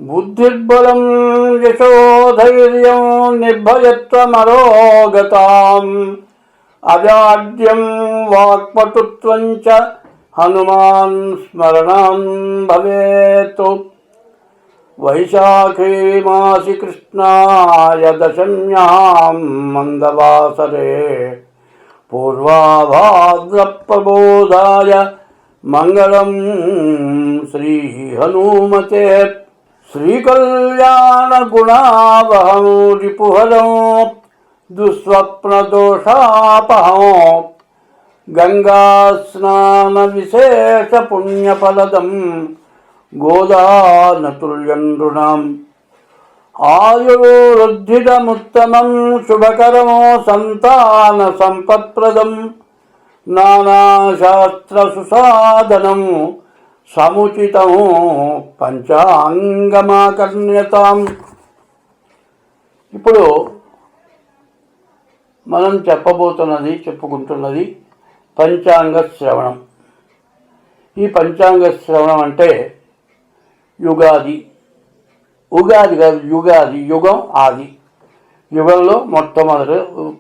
బుద్ధిర్బలం యశోధైర్యం నిర్భయత్వమరోగతాం అజాడ్యం వాక్పటుత్వం చ హనుమాన్ స్మరణం భవేత్. వైశాఖే మాసి కృష్ణాయ దశమ్యాం మందవాసరే పూర్వాభాద్రప్రబోధాయ మంగళం శ్రీ హనుమతే. శ్రీకళ్యాణగుణావహం రిపుహరం దుస్వప్నదోషాపహం గంగాస్నాన విశేష పుణ్యఫలదం గోదానతుల్యం నృణాం. ఆయుర్వృద్ధిదముత్తమం శుభకరమో సంతాన సంపత్ప్రదం నానాశాస్త్ర సుసాధనం సముచితం పంచాంగమాకర్ణ్యతాం. ఇప్పుడు మనం చెప్పుకుంటున్నది పంచాంగ శ్రవణం. ఈ పంచాంగ శ్రవణం అంటే ఉగాది కాదు, యుగం ఆది. యుగంలో మొట్టమొదటి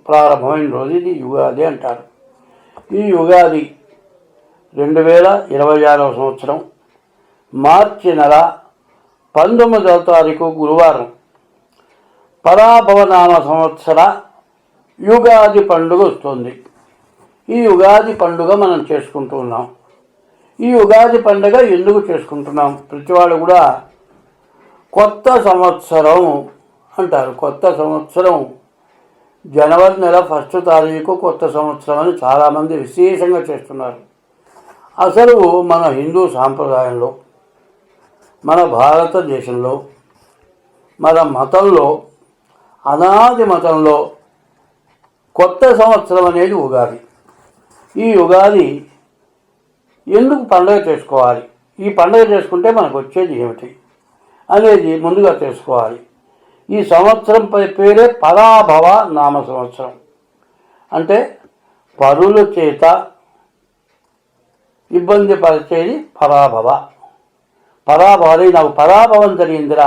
ప్రారంభమైన రోజు ఇది యుగాది అంటారు. ఈ యుగాది 2026వ సంవత్సరం మార్చి నెల 19వ తారీఖు గురువారం పరాభవనామ సంవత్సర యుగాది పండుగ వస్తుంది. ఈ యుగాది పండుగ మనం చేసుకుంటూ ఉన్నాం. ఈ యుగాది పండుగ ఎందుకు చేసుకుంటున్నాం? ప్రతివాడు కూడా కొత్త సంవత్సరం అంటారు. కొత్త సంవత్సరం జనవరి నెల 1వ తారీఖు కొత్త సంవత్సరం అని చాలామంది విశేషంగా చేస్తున్నారు. అసలు మన హిందూ సాంప్రదాయంలో, మన భారతదేశంలో, మన మతంలో, అనాది మతంలో కొత్త సంవత్సరం అనేది ఉగాది. ఈ ఉగాది ఎందుకు పండుగ చేసుకోవాలి, ఈ పండుగ చేసుకుంటే మనకు వచ్చేది ఏమిటి అనేది ముందుగా తెలుసుకోవాలి. ఈ సంవత్సరం పేరే పరాభవ నామ సంవత్సరం. అంటే పరుల చేత ఇబ్బంది పరిచేది పరాభవ. నాకు పరాభవం జరిగిందిరా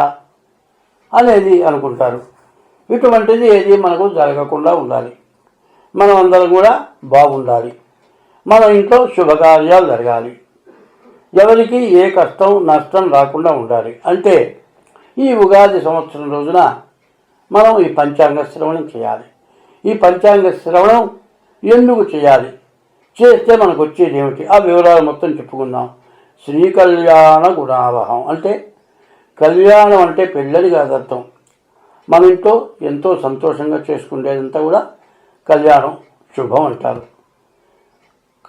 అనేది అనుకుంటారు. ఇటువంటిది ఏది మనకు జరగకుండా ఉండాలి. మనం అందరం కూడా బాగుండాలి. మన ఇంట్లో శుభకార్యాలు జరగాలి. ఎవరికి ఏ కష్టం నష్టం రాకుండా ఉండాలి. అంటే ఈ ఉగాది సంవత్సరం రోజున మనం ఈ పంచాంగ శ్రవణం చేయాలి. ఈ పంచాంగ శ్రవణం ఎందుకు చేయాలి, చేస్తే మనకు వచ్చేది ఏమిటి, ఆ వివరాలు మొత్తం చెప్పుకుందాం. శ్రీకళ్యాణ గుణావహం అంటే కళ్యాణం అంటే పెళ్ళని కాదు అర్థం. మన ఇంట్లో ఎంతో సంతోషంగా చేసుకునేదంతా కూడా కళ్యాణం, శుభం అంటారు.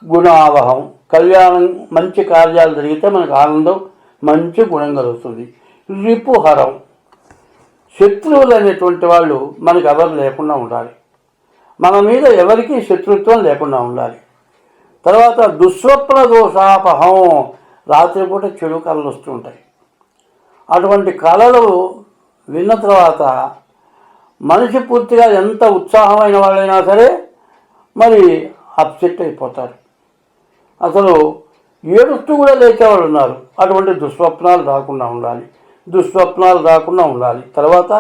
గుణావహం కళ్యాణం, మంచి కార్యాలు జరిగితే మనకు ఆనందం, మంచి గుణం కలుగుతుంది. రిపుహరం శత్రువులు అనేటువంటి వాళ్ళు మనకు ఎవరు లేకుండా ఉండాలి. మన మీద ఎవరికి శత్రుత్వం లేకుండా ఉండాలి. తర్వాత దుస్వప్న దోషాపహం రాత్రిపూట చెడు కళలు వస్తుంటాయి. అటువంటి కళలు విన్న తర్వాత మనిషి పూర్తిగా ఎంత ఉత్సాహమైన వాళ్ళైనా సరే మరి అప్సెట్ అయిపోతారు. అసలు ఏడుస్తూ కూడా లేచేవాళ్ళు ఉన్నారు. అటువంటి దుస్వప్నాలు రాకుండా ఉండాలి. తర్వాత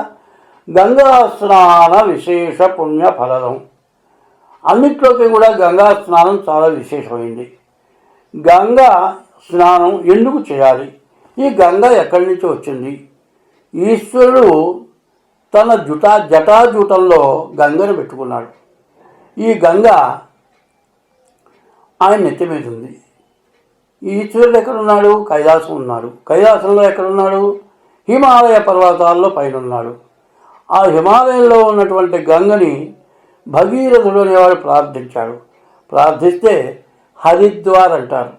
గంగా స్నాన విశేష పుణ్య ఫలదం. అన్నిట్లోకి కూడా గంగా స్నానం చాలా విశేషమైంది. గంగా స్నానం ఎందుకు చేయాలి, ఈ గంగ ఎక్కడి నుంచి వచ్చింది? ఈశ్వరుడు తన జటాజూటంలో గంగను పెట్టుకున్నాడు. ఈ గంగ ఆయన నెత్తి మీద ఉంది. ఈశ్వరుడు ఎక్కడున్నాడు? కైలాసం ఉన్నాడు. కైలాసంలో ఎక్కడున్నాడు? హిమాలయ పర్వతాల్లో పైన ఉన్నాడు. ఆ హిమాలయంలో ఉన్నటువంటి గంగని భగీరథుడు అనేవాడు ప్రార్థిస్తే హరిద్వార్ అంటారు.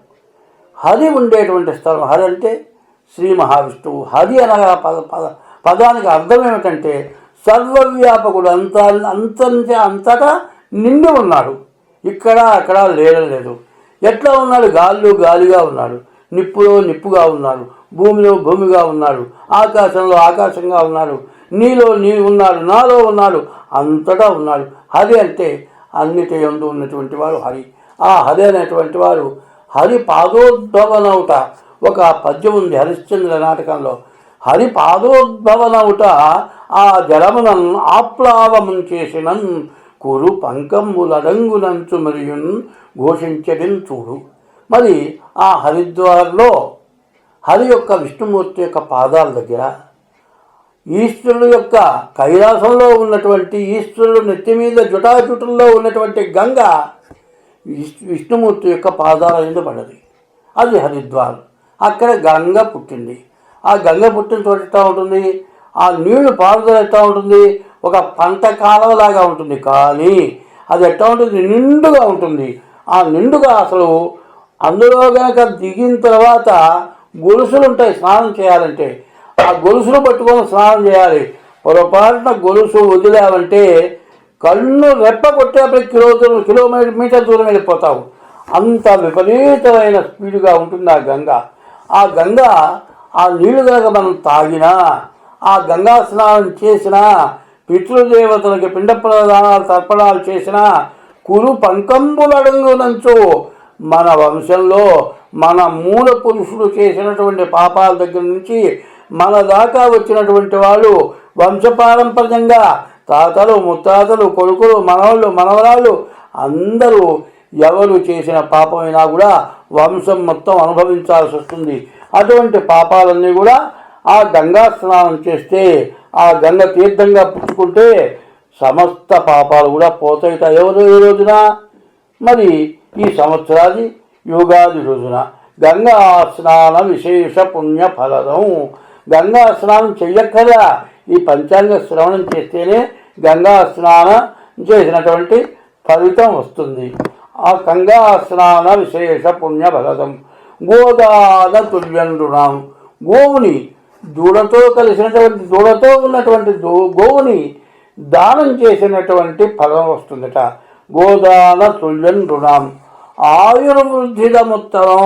హరి ఉండేటువంటి స్థలం. హరి అంటే శ్రీ మహావిష్ణువు. హరి అనగా పదానికి అర్థం ఏమిటంటే సర్వవ్యాపకుడు, అంతటా నిండి ఉన్నాడు. ఇక్కడ అక్కడ లేదు. ఎట్లా ఉన్నాడు? గాలిగా ఉన్నాడు, నిప్పులో నిప్పుగా ఉన్నాడు, భూమిలో భూమిగా ఉన్నాడు, ఆకాశంలో ఆకాశంగా ఉన్నాడు, నీలో నీవు ఉన్నాడు, నాలో ఉన్నాడు, అంతటా ఉన్నాడు. హరి అంటే అన్నిటి యందు ఉన్నటువంటి వాడు హరి. ఆ హరి అనేటువంటి వాడు హరి పాదోద్భవనవుట ఒక పద్యం ఉంది హరిశ్చంద్ర నాటకంలో. హరి పాదోద్భవనవుట ఆ జలమునన్ ఆప్లావమున్ చేసినన్ కురు పంకంబులడంగునంచు మరియున్ ఘోషించడిన్ చూడు. మరి ఆ హరిద్వార్లో హరి యొక్క విష్ణుమూర్తి యొక్క పాదాల దగ్గర ఈశ్వరుడు యొక్క కైలాసంలో ఉన్నటువంటి ఈశ్వరుడు నెత్తి మీద జటాజుటుల్లో ఉన్నటువంటి గంగ విష్ణుమూర్తి యొక్క పాదాల మీద పడ్డది. అది హరిద్వార్. అక్కడ గంగ పుట్టింది. ఆ గంగ పుట్టిన చోట ఎట్లా ఉంటుంది, ఆ నీళ్లు పారుదల ఎట్లా ఉంటుంది, ఒక పంట కాలవలాగా ఉంటుంది. కానీ అది ఎట్లా ఉంటుంది, నిండుగా ఉంటుంది. ఆ నిండుగా అసలు అందులో కనుక దిగిన తర్వాత గొలుసులు ఉంటాయి స్నానం చేయాలంటే. ఆ గొలుసులు పట్టుకొని స్నానం చేయాలి. పొరపాటున గొలుసు వదిలావంటే కన్ను రెప్ప కొట్టేపటి కిలోమీటర్ దూరం వెళ్ళిపోతావు. అంత విపరీతమైన స్పీడ్గా ఉంటుంది ఆ గంగ. ఆ గంగ ఆ నీళ్లు కనుక మనం తాగినా, ఆ గంగా స్నానం చేసినా, పితృదేవతలకి పిండ ప్రదానాలు తర్పణాలు చేసినా కురు పంకంబులడంగునంచు మన వంశంలో మన మూల పురుషుడు చేసినటువంటి పాపాల దగ్గర నుంచి మన దాకా వచ్చినటువంటి వాళ్ళు వంశపారంపర్యంగా తాతలు ముత్తాతలు కొడుకులు మనవాళ్ళు మనవరాళ్ళు అందరూ ఎవరు చేసిన పాపమైనా కూడా వంశం మొత్తం అనుభవించాల్సి వస్తుంది. అటువంటి పాపాలన్నీ కూడా ఆ గంగా స్నానం చేస్తే, ఆ గంగ తీర్థంగా పుచ్చుకుంటే సమస్త పాపాలు కూడా పోతాయిట. ఎవరు ఈ రోజున? మరి ఈ సంవత్సరాది యుగాది రోజున గంగా స్నాన విశేష పుణ్య ఫలదం. గంగా స్నానం చెయ్యక్కర్లా, ఈ పంచాంగ శ్రవణం చేస్తేనే గంగా స్నానం చేసినటువంటి ఫలితం వస్తుంది. ఆ గంగా స్నాన విశేష పుణ్య ఫలదం. గోదాన తుల్యండునాం. గోవుని దూడతో కలిసినటువంటి దూడతో ఉన్నటువంటి గోవుని దానం చేసినటువంటి ఫలం వస్తుందట. గోదాన తుల్యండునాం. ఆయుర్వృద్ధిదముత్తరం.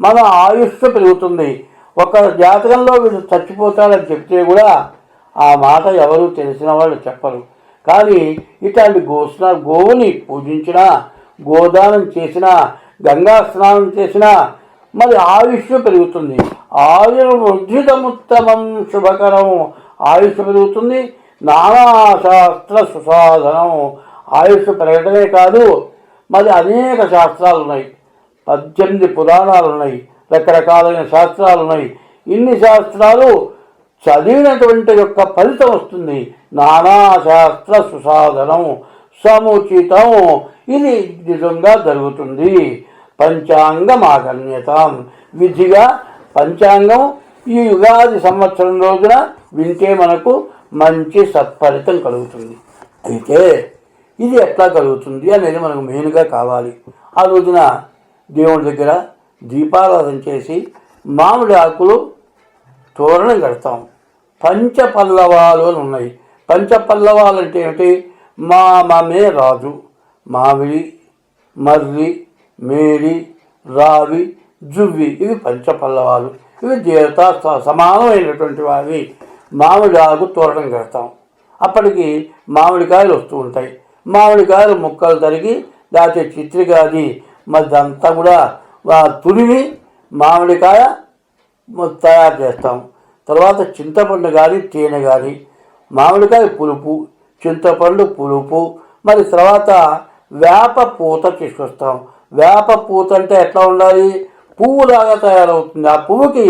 మన ఆయుష్ పెరుగుతుంది. ఒక జాతకంలో వీడు చచ్చిపోతాడని చెప్తే కూడా ఆ మాట ఎవరు తెలిసిన వాళ్ళు చెప్పరు. కానీ ఇట్లాంటి గోవుని పూజించినా, గోదానం చేసినా, గంగా స్నానం చేసినా మరి ఆయుష్ పెరుగుతుంది. ఆయుర్వృద్ధిదముత్తమం శుభకరం. ఆయుష్ పెరుగుతుంది. నానాశాస్త్ర సుసాధనం. ఆయుష్ పెరగడమే కాదు, మరి అనేక శాస్త్రాలు ఉన్నాయి. 18 పురాణాలు ఉన్నాయి, రకరకాలైన శాస్త్రాలు ఉన్నాయి. ఇన్ని శాస్త్రాలు చదివినటువంటి యొక్క ఫలితం వస్తుంది. నానాశాస్త్ర సుసాధనం సముచితం. ఇది నిజంగా జరుగుతుంది. పంచాంగమాగణ్యతం. విధిగా పంచాంగం ఈ యుగాది సంవత్సరం రోజున వింటే మనకు మంచి సత్ఫలితం కలుగుతుంది. అయితే ఇది ఎట్లా కలుగుతుంది అనేది మనకు మెయిన్గా కావాలి. ఆ రోజున దేవుడి దగ్గర దీపారాధన చేసి మామిడి ఆకులు తోరణం కడతాం. పంచపల్లవాలు అని ఉన్నాయి. పంచపల్లవాలు అంటే ఏమిటి? మామే రాజు, మామిడి, మర్రి, మేడి, రావి, జువ్వి, ఇవి పంచపల్లవాలు. ఇవి దేవతా సమానమైనటువంటి వావి. మామిడి ఆకు తోరణం కడతాం. అప్పటికి మామిడికాయలు వస్తూ ఉంటాయి. మామిడికాయలు ముక్కలు తరిగి లేకపోతే చిత్రికాది మధ్యంతా కూడా తురిమి మామిడికాయ తయారు చేస్తాం. తర్వాత చింతపండు కానీ తేనె కానీ, మామిడికాయ పులుపు, చింతపండు పులుపు, మరి తర్వాత వేప పూత తీసుకొస్తాం. వేప పూత అంటే ఎట్లా ఉండాలి? పువ్వులాగా తయారవుతుంది. ఆ పువ్వుకి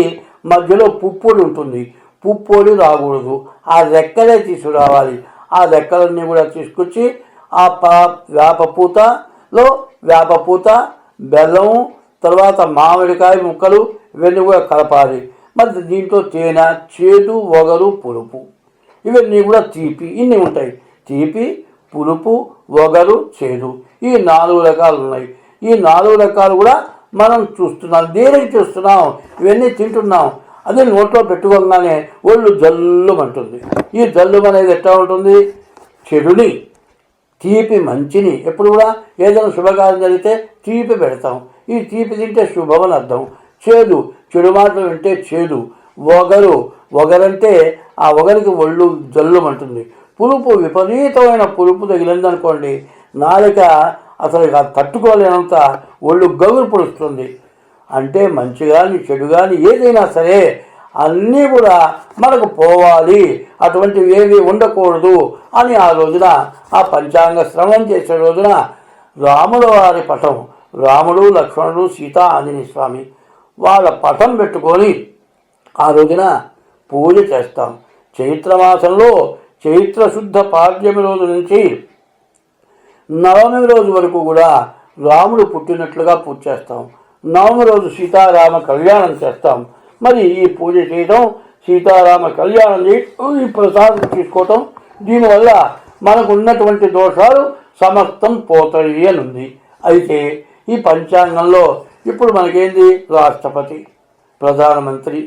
మధ్యలో పుప్పొడి ఉంటుంది. పుప్పొడి రాకూడదు. ఆ రెక్కలే తీసుకురావాలి. ఆ రెక్కలన్నీ కూడా తీసుకొచ్చి ఆ వేప పూత, బెల్లం, తర్వాత మామిడికాయ ముక్కలు ఇవన్నీ కూడా కలపాలి. మరి దీంట్లో తేనె, చేదు, వగరు, పులుపు, ఇవన్నీ కూడా తీపి, ఇన్ని ఉంటాయి. తీపి, పులుపు, వగరు, చేదు, ఈ 4 రకాలు ఉన్నాయి. ఈ 4 రకాలు కూడా మనం చూస్తున్నాం. దేనికి చూస్తున్నాం? ఇవన్నీ తింటున్నాం. అదే నోట్లో పెట్టుకోగానే ఒళ్ళు జల్లుమంటుంది. ఈ జల్లు అనేది ఎట్లా ఉంటుంది? చెడుని, తీపి మంచిని, ఎప్పుడు కూడా ఏదైనా శుభకార్యం జరిగితే తీపి పెడతాం. ఈ తీపి తింటే శుభం అని అర్థం. చేదు, చెడు మాటలు వింటే చేదు. వగరంటే ఆ వగరికి ఒళ్ళు జల్లుమంటుంది. పులుపు, విపరీతమైన పులుపు తగిలిందనుకోండి, నాలుక అసలు తట్టుకోలేనంత ఒళ్ళు గగురు పొడుస్తుంది. అంటే మంచి కానీ చెడు కానీ ఏదైనా సరే అన్నీ కూడా మనకు పోవాలి, అటువంటివి ఏవి ఉండకూడదు అని ఆ రోజున ఆ పంచాంగ శ్రవణం చేసే రోజున రాముల వారి పటం, రాముడు లక్ష్మణుడు సీత ఆంజనేయ స్వామి వాళ్ళ పటం పెట్టుకొని ఆ రోజున పూజ చేస్తాం. చైత్రమాసంలో చైత్ర శుద్ధ పాడ్యమి రోజు నుంచి నవమి రోజు వరకు కూడా రాముడు పుట్టినట్లుగా పూజ చేస్తాం. నవమి రోజు సీతారామ కళ్యాణం చేస్తాం. మరి ఈ పూజ చేయడం, సీతారామ కళ్యాణం చేయడం, ఈ ప్రసాదం తీసుకోవటం, దీనివల్ల మనకు ఉన్నటువంటి దోషాలు సమస్తం పోతాయి అని ఉంది. అయితే ఈ పంచాంగంలో ఇప్పుడు మనకేంది, రాష్ట్రపతి, ప్రధానమంత్రి,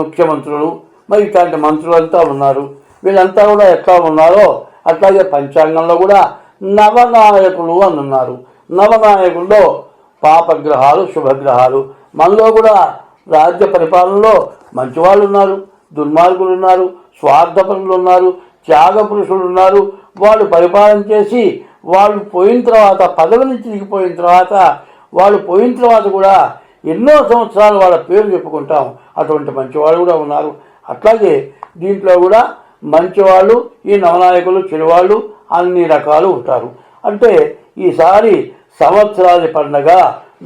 ముఖ్యమంత్రులు, మరి ఇట్లాంటి మంత్రులంతా ఉన్నారు. వీళ్ళంతా కూడా ఎట్లా ఉన్నారో అట్లాగే పంచాంగంలో కూడా నవనాయకులు అని ఉన్నారు. నవనాయకుల్లో పాపగ్రహాలు, శుభగ్రహాలు. మనలో కూడా రాజ్య పరిపాలనలో మంచివాళ్ళు ఉన్నారు, దుర్మార్గులు ఉన్నారు, స్వార్థపరులు ఉన్నారు, త్యాగ పురుషులు ఉన్నారు. వాళ్ళు పరిపాలన చేసి వాళ్ళు పోయిన తర్వాత, పదవి నుంచి దిగిపోయిన తర్వాత, వాళ్ళు పోయిన తర్వాత కూడా ఎన్నో సంవత్సరాలు వాళ్ళ పేరు చెప్పుకుంటాం. అటువంటి మంచివాళ్ళు కూడా ఉన్నారు. అట్లాగే దీంట్లో కూడా మంచివాళ్ళు, ఈ నవనాయకులు, చెడువాళ్ళు అన్ని రకాలు ఉంటారు. అంటే ఈసారి సంవత్సరాది పండగ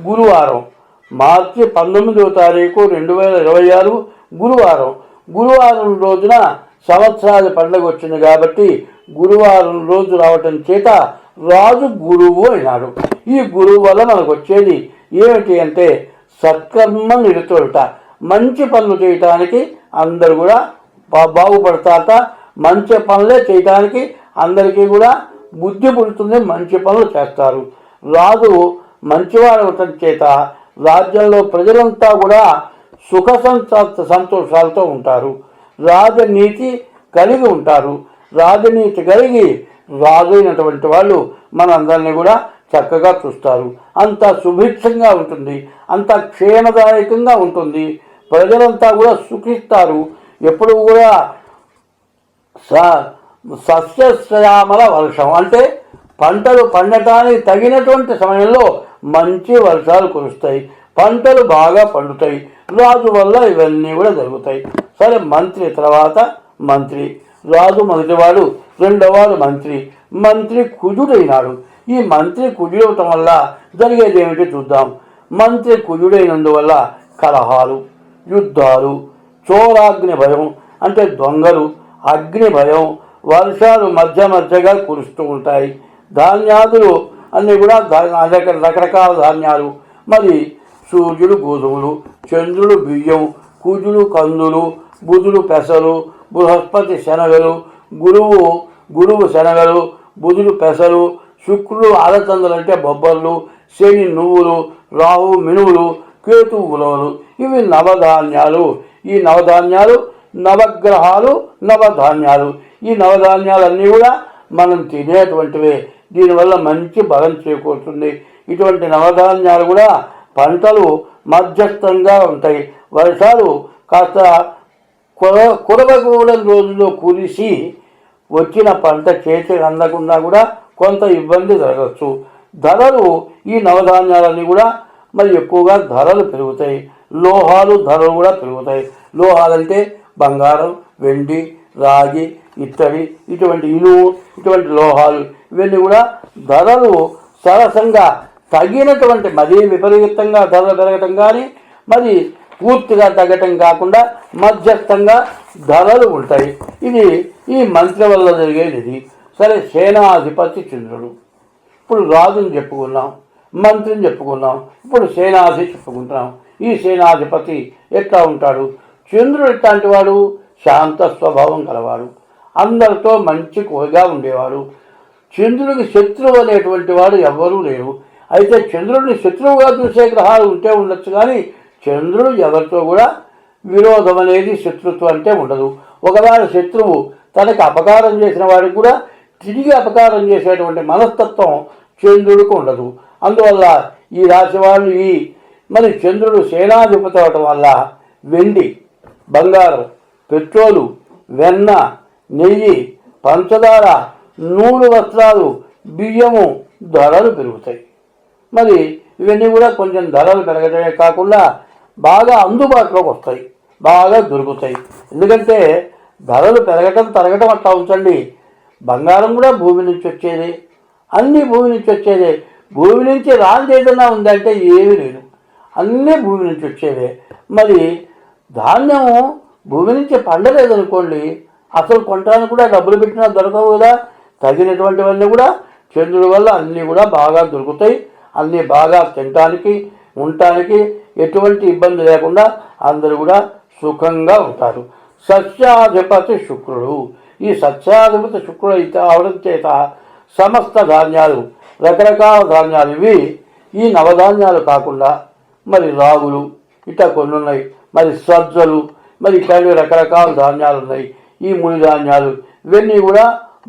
గురువారం, మార్చి 19వ తారీఖు 2026 గురువారం. గురువారం రోజున సంవత్సరాది పండగ వచ్చింది కాబట్టి గురువారం రోజు రావటం చేత రాజు గురువు అయినాడు. ఈ గురువు వల్ల మనకు వచ్చేది ఏమిటి అంటే సత్కర్మ నిరుతోట, మంచి పనులు చేయటానికి అందరు కూడా బాగుపడతారట. మంచి పనులే చేయటానికి అందరికీ కూడా బుద్ధి పుడుతుంది, మంచి పనులు చేస్తారు. రాజు మంచివాడవటం చేత రాజ్యంలో ప్రజలంతా కూడా సుఖ సంతోషాలతో ఉంటారు. రాజనీతి కలిగి ఉంటారు. రాజనీతి కలిగి రాజు అయినటువంటి వాళ్ళు మనందరినీ కూడా చక్కగా చూస్తారు. అంత సుభిక్షంగా ఉంటుంది, అంత క్షేమదాయకంగా ఉంటుంది. ప్రజలంతా కూడా సుఖిస్తారు. ఎప్పుడు కూడా సస్యశ్యామల వర్షం అంటే పంటలు పండటానికి తగినటువంటి సమయంలో మంచి వర్షాలు కురుస్తాయి, పంటలు బాగా పండుతాయి. రాజు వల్ల ఇవన్నీ కూడా జరుగుతాయి. సరే, మంత్రి తర్వాత మంత్రి, రాజు మొదటివాడు, రెండవవాడు మంత్రి. మంత్రి కుజుడైనాడు. ఈ మంత్రి కుజుడవటం వల్ల జరిగేది ఏమిటి చూద్దాం. మంత్రి కుజుడైనందువల్ల కలహాలు, యుద్ధాలు, చోరాగ్ని భయం అంటే దొంగలు, అగ్ని భయం, వర్షాలు మధ్య మధ్యగా కురుస్తూ ఉంటాయి. ధాన్యాదులు అన్నీ కూడా రకరకాల ధాన్యాలు, మరి సూర్యుడు గోధుమలు, చంద్రుడు బియ్యం, కుజుడు కందులు, బుధుడు పెసలు, బృహస్పతి శనగలు, గురువు శనగలు, బుధుడు పెసలు, శుక్రుడు అలచందలు అంటే బొబ్బర్లు, శని నువ్వులు, రాహు మినువులు, కేతు ఉలవలు. ఇవి నవధాన్యాలు. ఈ నవధాన్యాలు నవగ్రహాలు, నవధాన్యాలు. ఈ నవధాన్యాలన్నీ కూడా మనం తినేటువంటివే. దీనివల్ల మంచి బలం చేకూరుతుంది. ఇటువంటి నవధాన్యాలు కూడా పంటలు మధ్యస్థంగా ఉంటాయి. వర్షాలు కాస్త కురవకూడని రోజుల్లో కురిసి వచ్చిన పంట చేతికి అందకుండా కూడా కొంత ఇబ్బంది జరగచ్చు. ధరలు, ఈ నవధాన్యాలన్నీ కూడా మరి ఎక్కువగా ధరలు పెరుగుతాయి. లోహాలు ధరలు కూడా పెరుగుతాయి. లోహాలంటే బంగారం, వెండి, రాగి, ఇత్తడి, ఇటువంటి ఇనుము, ఇటువంటి లోహాలు, ఇవన్నీ కూడా ధరలు సరసంగా తగినటువంటి, మరీ విపరీతంగా ధరలు పెరగటం కానీ మరి పూర్తిగా తగ్గటం కాకుండా మధ్యస్థంగా ధరలు ఉంటాయి. ఇది ఈ మంత్రి వల్ల జరిగేది ఇది. సరే, సేనాధిపతి చంద్రుడు. ఇప్పుడు రాజుని చెప్పుకున్నాం, మంత్రిని చెప్పుకున్నాం, ఇప్పుడు సేనాధి చెప్పుకుంటున్నాం. ఈ సేనాధిపతి ఎట్లా ఉంటాడు? చంద్రుడు ఎట్లాంటి వాడు? శాంత స్వభావం కలవాడు, అందరితో మంచి కోరిగా ఉండేవాడు. చంద్రుడికి శత్రువు అనేటువంటి వాడు ఎవ్వరూ లేరు. అయితే చంద్రుడిని శత్రువుగా చూసే గ్రహాలు ఉంటే ఉండొచ్చు, కానీ చంద్రుడు ఎవరితో కూడా విరోధం అనేది, శత్రుత్వం అంటే ఉండదు. ఒకవేళ శత్రువు తనకి అపకారం చేసిన వాడికి కూడా తిరిగి అపకారం చేసేటువంటి మనస్తత్వం చంద్రుడికి ఉండదు. అందువల్ల ఈ రాశి వాళ్ళు మరి చంద్రుడు సేనాధిపతి అవటం వల్ల వెండి, బంగారం, పెట్రోలు, వెన్న, నెయ్యి, పంచదార, నూలు వస్త్రాలు, బియ్యము ధరలు పెరుగుతాయి. మరి ఇవన్నీ కూడా కొంచెం ధరలు పెరగడమే కాకుండా బాగా అందుబాటులోకి వస్తాయి. బాగా దొరుకుతాయి. ఎందుకంటే ధరలు పెరగటం తరగటం అట్లా ఉంచండి, బంగారం కూడా భూమి నుంచి వచ్చేది, అన్నీ భూమి నుంచి వచ్చేదే. భూమి నుంచి రాంది ఏదైనా ఉందంటే ఏమీ లేదు, అన్నీ భూమి నుంచి వచ్చేదే. మరి ధాన్యం భూమి నుంచి పండలేదనుకోండి, అసలు కొనడానికి కూడా డబ్బులు పెట్టినా దొరకవు కదా. తగినటువంటివన్నీ కూడా చంద్రుడి వల్ల అన్నీ కూడా బాగా దొరుకుతాయి. అన్నీ బాగా తినటానికి ఉండటానికి ఎటువంటి ఇబ్బంది లేకుండా అందరూ కూడా సుఖంగా ఉంటారు. సస్యాధిపతి శుక్రుడు, ఈ సస్యాధిపతి శుక్రుడు అయితే అవడం చేత సమస్త ధాన్యాలు, రకరకాల ధాన్యాలు, ఇవి ఈ నవధాన్యాలు కాకుండా మరి రాగులు ఇట్లా కొన్ని ఉన్నాయి, మరి సజ్జలు, మరి ఇట్లాంటివి రకరకాల ధాన్యాలు ఉన్నాయి. ఈ ముడి ధాన్యాలు ఇవన్నీ కూడా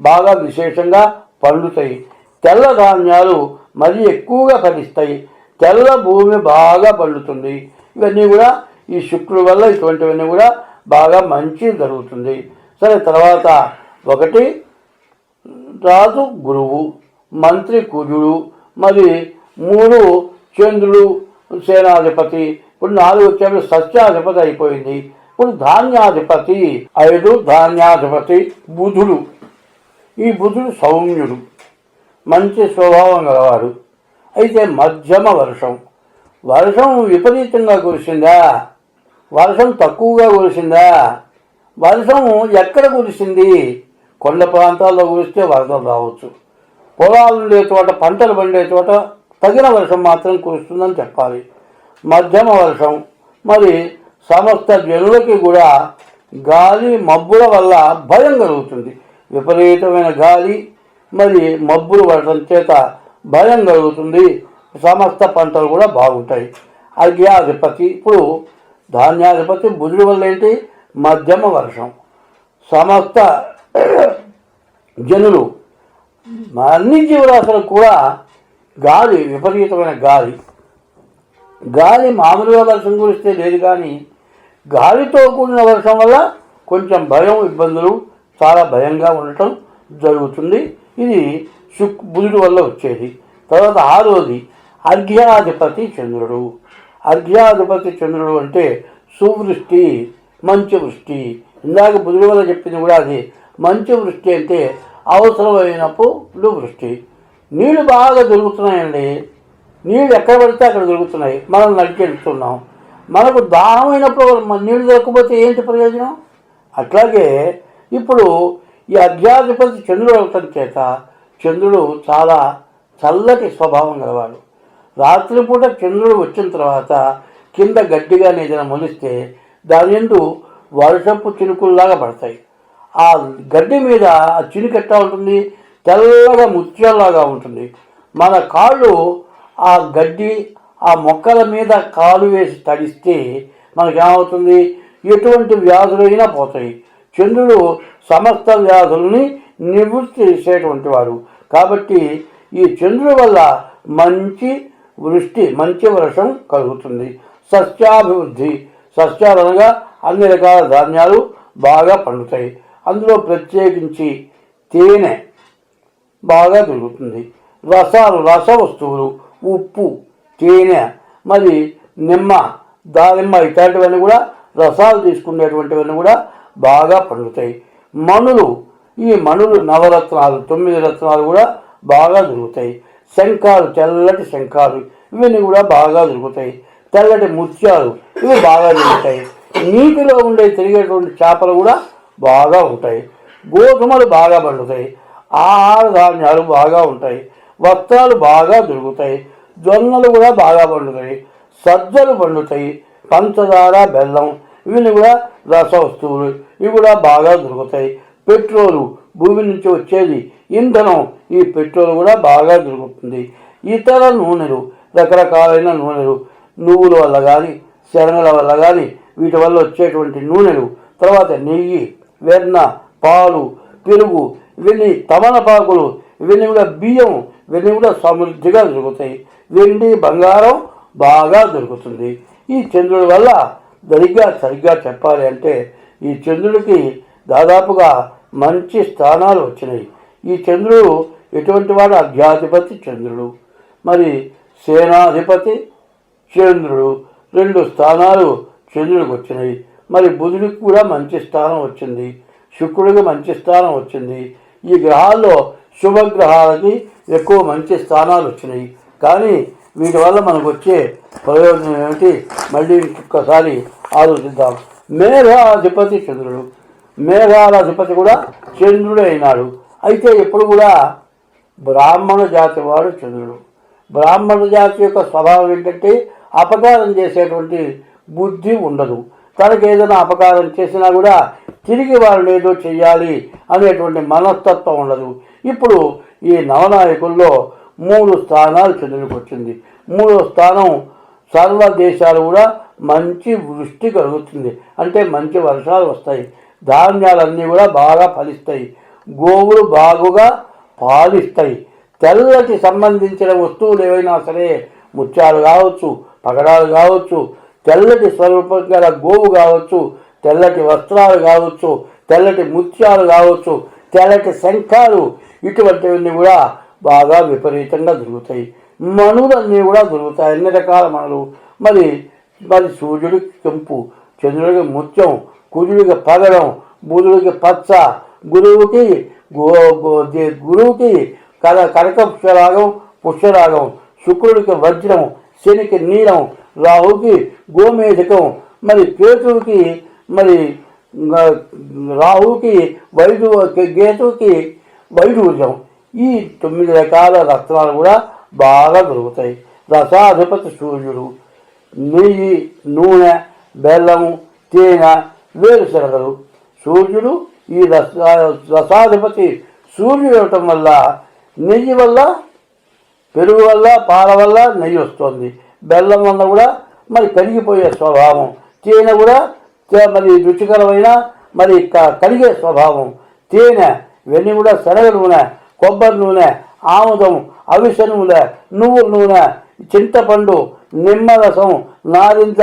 బాగా విశేషంగా పండుతాయి. తెల్ల ధాన్యాలు మరి ఎక్కువగా ఫలిస్తాయి. తెల్ల భూమి బాగా పండుతుంది. ఇవన్నీ కూడా ఈ శుక్రుడి వల్ల ఇటువంటివన్నీ కూడా బాగా మంచి జరుగుతుంది. సరే, తర్వాత ఒకటి రాజు గురువు, మంత్రి కుజుడు, మరి 3 చంద్రుడు సేనాధిపతి, ఇప్పుడు 4 వచ్చేప్పుడు సస్యాధిపతి అయిపోయింది. ఇప్పుడు ధాన్యాధిపతి 5 ధాన్యాధిపతి బుధుడు. ఈ బుధుడు సౌమ్యుడు, మంచి స్వభావం గలవాడు. అయితే మధ్యమ వర్షం, వర్షం విపరీతంగా కురిసిందా, వర్షం తక్కువగా కురిసిందా, వర్షం ఎక్కడ కురిసింది, కొండ ప్రాంతాల్లో కురిస్తే వరదలు రావచ్చు, పొలాలు ఉండే చోట, పంటలు పండే చోట తగిన వర్షం మాత్రం కురుస్తుందని చెప్పాలి. మధ్యమ వర్షం, మరి సమస్త జనులకి కూడా గాలి మబ్బుల వల్ల భయం కలుగుతుంది. విపరీతమైన గాలి మరి మబ్బులు పడటం చేత భయం కలుగుతుంది. సమస్త పంటలు కూడా బాగుంటాయి. అర్ఘ్యాధిపతి, ఇప్పుడు ధాన్యాధిపతి బుధుడి వల్ల ఏంటి, మధ్యమ వర్షం, సమస్త జనులు, అన్ని జీవరాశులకు కూడా గాలి, విపరీతమైన గాలి మామూలుగా వర్షం కురిస్తే లేదు, కానీ గాలితో కూడిన వర్షం వల్ల కొంచెం భయం, ఇబ్బందులు, చాలా భయంగా ఉండటం జరుగుతుంది. ఇది బుధుడి వల్ల వచ్చేది. తర్వాత 6వది అర్ఘ్యాధిపతి చంద్రుడు. అర్ఘ్యాధిపతి చంద్రుడు అంటే సువృష్టి, మంచి వృష్టి. ఇందాక బుధుడి వల్ల చెప్పింది కూడా అది. మంచి వృష్టి అంటే అవసరమైనప్పుడు వృష్టి. నీళ్లు బాగా దొరుకుతున్నాయండి, నీళ్ళు ఎక్కడ పడితే అక్కడ దొరుకుతున్నాయి, మనం నడిచెడుతున్నాం. మనకు దాహమైనప్పుడు నీళ్లు దొరకకపోతే ఏంటి ప్రయోజనం? అట్లాగే ఇప్పుడు ఈ అర్ఘ్యాధిపతి చంద్రుడు అవటం చేత చంద్రుడు చాలా చల్లటి స్వభావం గలవాడు. రాత్రిపూట చంద్రుడు వచ్చిన తర్వాత కింద గడ్డిగానే ఏదైనా మొలిస్తే దాని యందు వర్షపు చినుకుల్లాగా పడతాయి. ఆ గడ్డి మీద ఆ చినుకు ఎట్లా ఉంటుంది, తెల్లగా ముత్యాల్లాగా ఉంటుంది. మన కాళ్ళు ఆ గడ్డి, ఆ మొక్కల మీద కాలు వేసి తడిస్తే మనకేమవుతుంది, ఎటువంటి వ్యాధులైనా పోతాయి. చంద్రుడు సమస్త వ్యాధుల్ని నివృత్తి చేసేటువంటి వాడు. కాబట్టి ఈ చంద్రుడి వల్ల మంచి వృష్టి, మంచి వర్షం కలుగుతుంది. సస్యాభివృద్ధి, సస్యాలు అనగా అన్ని రకాల ధాన్యాలు బాగా పండుతాయి. అందులో ప్రత్యేకించి తేనె బాగా దొరుకుతుంది. రసాలు, రస వస్తువులు, ఉప్పు, తేనె, మరి నిమ్మ, దానిమ్మ ఇట్లాంటివన్నీ కూడా రసాలు తీసుకునేటువంటివన్నీ కూడా బాగా పండుతాయి. మణులు, ఈ మణులు నవరత్నాలు, 9 రత్నాలు కూడా బాగా దొరుకుతాయి. శంఖాలు, తెల్లటి శంఖాలు, ఇవన్నీ కూడా బాగా దొరుకుతాయి. తెల్లటి ముత్యాలు, ఇవి బాగా దొరుకుతాయి. నీటిలో ఉండే తిరిగేటువంటి చేపలు కూడా బాగా ఉంటాయి. గోధుమలు బాగా పండుతాయి. ఆహార ధాన్యాలు బాగా ఉంటాయి. వస్త్రాలు బాగా దొరుకుతాయి. జొన్నలు కూడా బాగా పండుతాయి. సజ్జలు పండుతాయి. పంచదార, బెల్లం, ఇవన్నీ కూడా రస వస్తువులు, ఇవి కూడా బాగా దొరుకుతాయి. పెట్రోలు, భూమి నుంచి వచ్చేది ఇంధనం, ఈ పెట్రోల్ కూడా బాగా దొరుకుతుంది. ఇతర నూనెలు, రకరకాలైన నూనెలు, నువ్వుల వల్ల కానీ, శనగల వల్ల కానీ, వీటి వల్ల వచ్చేటువంటి నూనెలు, తర్వాత నెయ్యి, వెన్న, పాలు, పెరుగు, ఇవన్నీ, తమలపాకులు, ఇవన్నీ కూడా బియ్యం, ఇవన్నీ కూడా సమృద్ధిగా దొరుకుతాయి. వెండి, బంగారం బాగా దొరుకుతుంది. ఈ చంద్రుడి వల్ల సరిగ్గా చెప్పాలి అంటే ఈ చంద్రుడికి దాదాపుగా మంచి స్థానాలు వచ్చినాయి. ఈ చంద్రుడు ఎటువంటి వాడు, అర్ఘ్యాధిపతి చంద్రుడు, మరి సేనాధిపతి చంద్రుడు, 2 స్థానాలు చంద్రుడికి వచ్చినాయి. మరి బుధుడికి కూడా మంచి స్థానం వచ్చింది, శుక్రుడికి మంచి స్థానం వచ్చింది. ఈ గ్రహాల్లో శుభగ్రహాలకి ఎక్కువ మంచి స్థానాలు వచ్చినాయి. కానీ వీటి వల్ల మనకు వచ్చే ప్రయోజనం ఏమిటి మళ్ళీ ఒక్కసారి ఆలోచిద్దాం. మేఘాధిపతి చంద్రుడు, మేఘాల అధిపతి కూడా చంద్రుడే అయినాడు. అయితే ఎప్పుడు కూడా బ్రాహ్మణ జాతి వాడు చంద్రుడు. బ్రాహ్మణ జాతి యొక్క స్వభావం ఏంటంటే అపకారం చేసేటువంటి బుద్ధి ఉండదు. తనకు ఏదైనా అపకారం చేసినా కూడా తిరిగి వాళ్ళని ఏదో చెయ్యాలి అనేటువంటి మనస్తత్వం ఉండదు. ఇప్పుడు ఈ నవనాయకుల్లో 3 స్థానాలు చంద్రుడికి వచ్చింది. 3వ స్థానం సర్వ దేశాలు కూడా మంచి వృష్టి కలుగుతుంది, అంటే మంచి వర్షాలు వస్తాయి, ధాన్యాలన్నీ కూడా బాగా ఫలిస్తాయి, గోవులు బాగుగా పాలిస్తాయి. తెల్లటి సంబంధించిన వస్తువులు ఏవైనా సరే, ముత్యాలు కావచ్చు, పగడాలు కావచ్చు, తెల్లటి స్వరూపం గల గోవు కావచ్చు, తెల్లటి వస్త్రాలు కావచ్చు, తెల్లటి ముత్యాలు కావచ్చు, తెల్లటి శంఖాలు, ఇటువంటివన్నీ కూడా బాగా విపరీతంగా దొరుకుతాయి. మణులన్నీ కూడా దొరుకుతాయి, అన్ని రకాల మణులు. మరి మరి సూర్యుడికి కెంపు, చంద్రుడికి ముత్యం, కుజుడికి పగడం, బుధుడికి పచ్చ, గురువుకి కనకపుష్యరాగం, పుష్యరాగం, శుక్రుడికి వజ్రం, శనికి నీలం, రాహుకి గోమేధికం, మరి కేతువుకి కేతువుకి వైడూర్యం. ఈ 9 రకాల రత్నాలు కూడా బాగా దొరుకుతాయి. రసాధిపతి సూర్యుడు, నెయ్యి, నూనె, బెల్లము, తేనె, వేరుశనగలు. సూర్యుడు ఈ రసాధిపతి సూర్యుడు అవటం వల్ల నెయ్యి వల్ల, పెరుగు వల్ల, పాల వల్ల నెయ్యి వస్తుంది. బెల్లం వల్ల కూడా మరి కరిగిపోయే స్వభావం, తేనె కూడా మరి రుచికరమైన మరి కరిగే స్వభావం. తేనె, ఇవన్నీ కూడా శనగ నూనె, కొబ్బరి నూనె, ఆముదం, అవిసె నూనె, నువ్వుల నూనె, చింతపండు, నిమ్మరసం, నారింజ,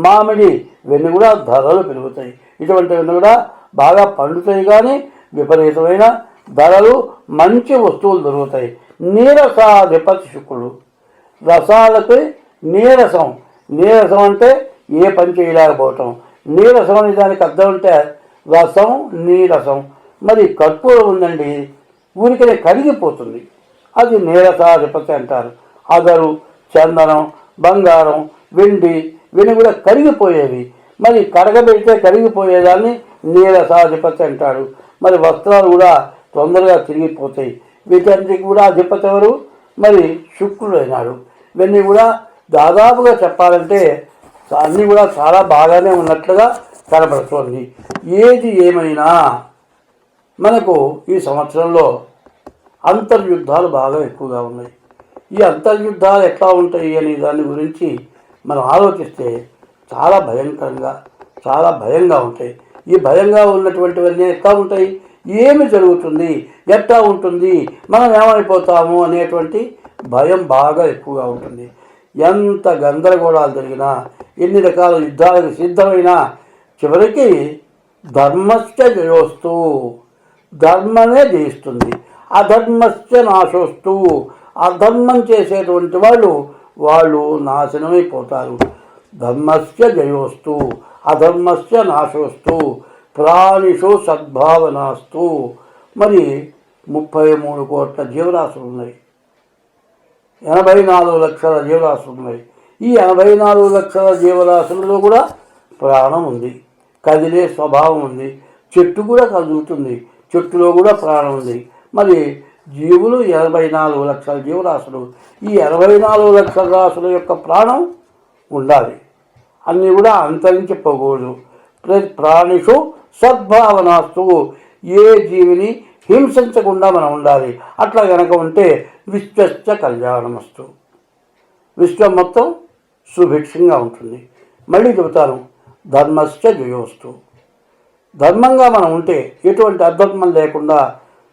మామిడి, ఇవన్నీ కూడా ధరలు పెరుగుతాయి. ఇటువంటివన్నీ కూడా బాగా పండుతాయి, కానీ విపరీతమైన ధరలు, మంచి వస్తువులు దొరుకుతాయి. నీరసాధిపతి శుక్రుడు, రసాలకి నీరసం. నీరసం అంటే ఏ పని చేయలేకపోవటం. నీరసం అనే దానికి అర్థం అంటే రసం, నీరసం. మరి కర్పూరం ఉందండి, ఊరికనే కరిగిపోతుంది, అది నీరసాధిపతి అంటారు. అగరు, చందనం, బంగారం, వెండి, ఇవన్నీ కూడా కరిగిపోయేవి. మరి కరగబెడితే కరిగిపోయేదాన్ని నీరసాధిపతి అంటాడు. మరి వస్త్రాలు కూడా తొందరగా తిరిగిపోతాయి. వీటన్నిటికి కూడా అధిపతి ఎవరు? మరి శుక్రుడు అయినాడు. ఇవన్నీ కూడా దాదాపుగా చెప్పాలంటే అన్నీ కూడా చాలా బాగానే ఉన్నట్లుగా కనబడుతోంది. ఏది ఏమైనా మనకు ఈ సంవత్సరంలో అంతర్యుద్ధాలు బాగా ఎక్కువగా ఉన్నాయి. ఈ అంతర్యుద్ధాలు ఎట్లా ఉంటాయి అనే దాని గురించి మనం ఆలోచిస్తే చాలా భయంకరంగా, చాలా భయంగా ఉంటాయి. ఈ భయంగా ఉన్నటువంటివన్నీ ఎట్లా ఉంటాయి, ఏమి జరుగుతుంది, ఎట్లా ఉంటుంది, మనం ఏమైపోతాము అనేటువంటి భయం బాగా ఎక్కువగా ఉంటుంది. ఎంత గందరగోళాలు జరిగినా, ఎన్ని రకాల యుద్ధాలకు సిద్ధమైనా చివరికి ధర్మశ్చ జయోస్తు, ధర్మమే జయిస్తుంది. అధర్మశ్చ నాశోస్తు, అధర్మం చేసేటువంటి వాళ్ళు నాశనమైపోతారు. ధర్మశ్చ జయోస్తు, అధర్మశ్చ నాశోస్తు, ప్రాణిషు సద్భావనాస్తు. మరి 33 కోట్ల జీవరాశులు ఉన్నాయి, 84 లక్షల జీవరాశులు ఉన్నాయి. ఈ 84 లక్షల జీవరాశులలో కూడా ప్రాణం ఉంది, కదిలే స్వభావం ఉంది. చెట్టు కూడా కదులుతుంది, చెట్టులో కూడా ప్రాణం ఉంది. మరి జీవులు 84 లక్షల జీవరాశులు. ఈ 84 లక్షల రాశుల యొక్క ప్రాణం ఉండాలి, అన్నీ కూడా అంతరించిపోకూడదు. ప్రాణిషు సద్భావనాస్తు, ఏ జీవిని హింసించకుండా మనం ఉండాలి. అట్లా కనుక ఉంటే విశ్వశ్చ కళ్యాణమస్తు, విశ్వం మొత్తం సుభిక్షంగా ఉంటుంది. మళ్ళీ చెబుతాను, ధర్మశ్చ జయోస్తు. ధర్మంగా మనం ఉంటే, ఎటువంటి అధర్మం లేకుండా,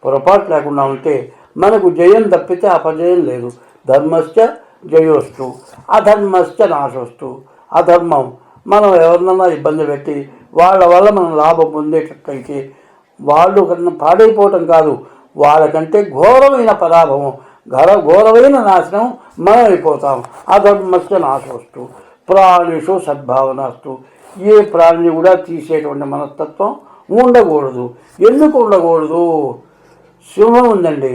పొరపాటు లేకుండా ఉంటే మనకు జయం తప్పితే అపజయం లేదు. ధర్మశ్చ జయోస్తు, అధర్మశ్చ నాశోస్తు. అధర్మం, మనం ఎవరినన్నా ఇబ్బంది పెట్టి వాళ్ళ వల్ల మనం లాభం పొందేటట్లయితే వాళ్ళు కన్నా పాడైపోవటం కాదు, వాళ్ళకంటే ఘోరమైన పరాభవం, ఘోరమైన నాశనం మనం అయిపోతాం. అధర్మశ్చ నాశోస్తు, ప్రాణిషు సద్భావనాస్తు. ఏ ప్రాణిని కూడా తీసేటువంటి మనస్తత్వం ఉండకూడదు. ఎందుకు ఉండకూడదు? సింహం ఉందండి,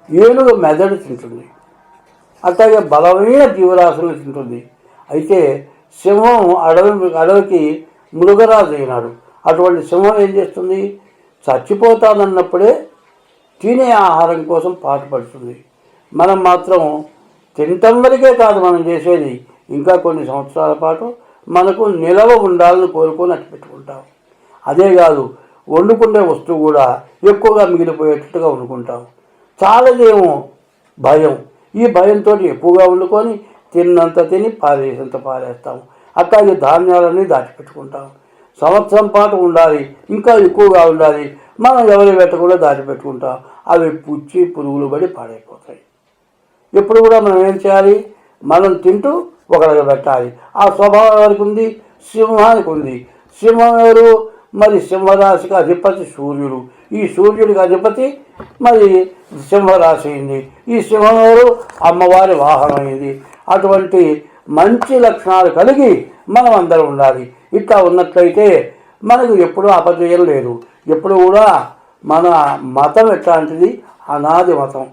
ఏనుగు మెదడు తింటుంది, అట్లాగే బలమైన జీవరాశులను తింటుంది. అయితే సింహం అడవికి మృగరాజు అయినాడు. అటువంటి సింహం ఏం చేస్తుంది? చచ్చిపోతానన్నప్పుడే తినే ఆహారం కోసం పాటుపడుతుంది. మనం మాత్రం తినటం వరకే కాదు మనం చేసేది, ఇంకా కొన్ని సంవత్సరాల పాటు మనకు నిలవ ఉండాలని కోరుకొని అట్టు పెట్టుకుంటాం. అదే కాదు, వండుకునే వస్తువు కూడా ఎక్కువగా మిగిలిపోయేటట్టుగా వండుకుంటాం. చాలాదేమో భయం, ఈ భయంతో ఎక్కువగా వండుకొని తిన్నంత తిని పారేసంత పారేస్తాం. అట్లాగే ధాన్యాలన్నీ దాచిపెట్టుకుంటాం. సంవత్సరం పాటు ఉండాలి, ఇంకా ఎక్కువగా ఉండాలి, మనం ఎవరి వెంట కూడా దాచిపెట్టుకుంటాం. అవి పుచ్చి పురుగులు పడి పాడైపోతాయి. ఎప్పుడు కూడా మనం ఏం చేయాలి? మనం తింటూ ఒకరికి పెట్టాలి. ఆ స్వభావం ఎవరికి ఉంది? సింహానికి ఉంది. సింహం ఎవరు? మరి సింహరాశికి అధిపతి సూర్యుడు. ఈ సూర్యుడికి అధిపతి మరి సింహరాశి అయింది. ఈ సింహం ఎవరు? అమ్మవారి వాహనం అయింది. అటువంటి మంచి లక్షణాలు కలిగి మనం అందరం ఉండాలి. ఇట్లా ఉన్నట్లయితే మనకు ఎప్పుడూ అపజయం లేదు. ఎప్పుడు కూడా మన మతం ఎట్లాంటిది? అనాది మతం.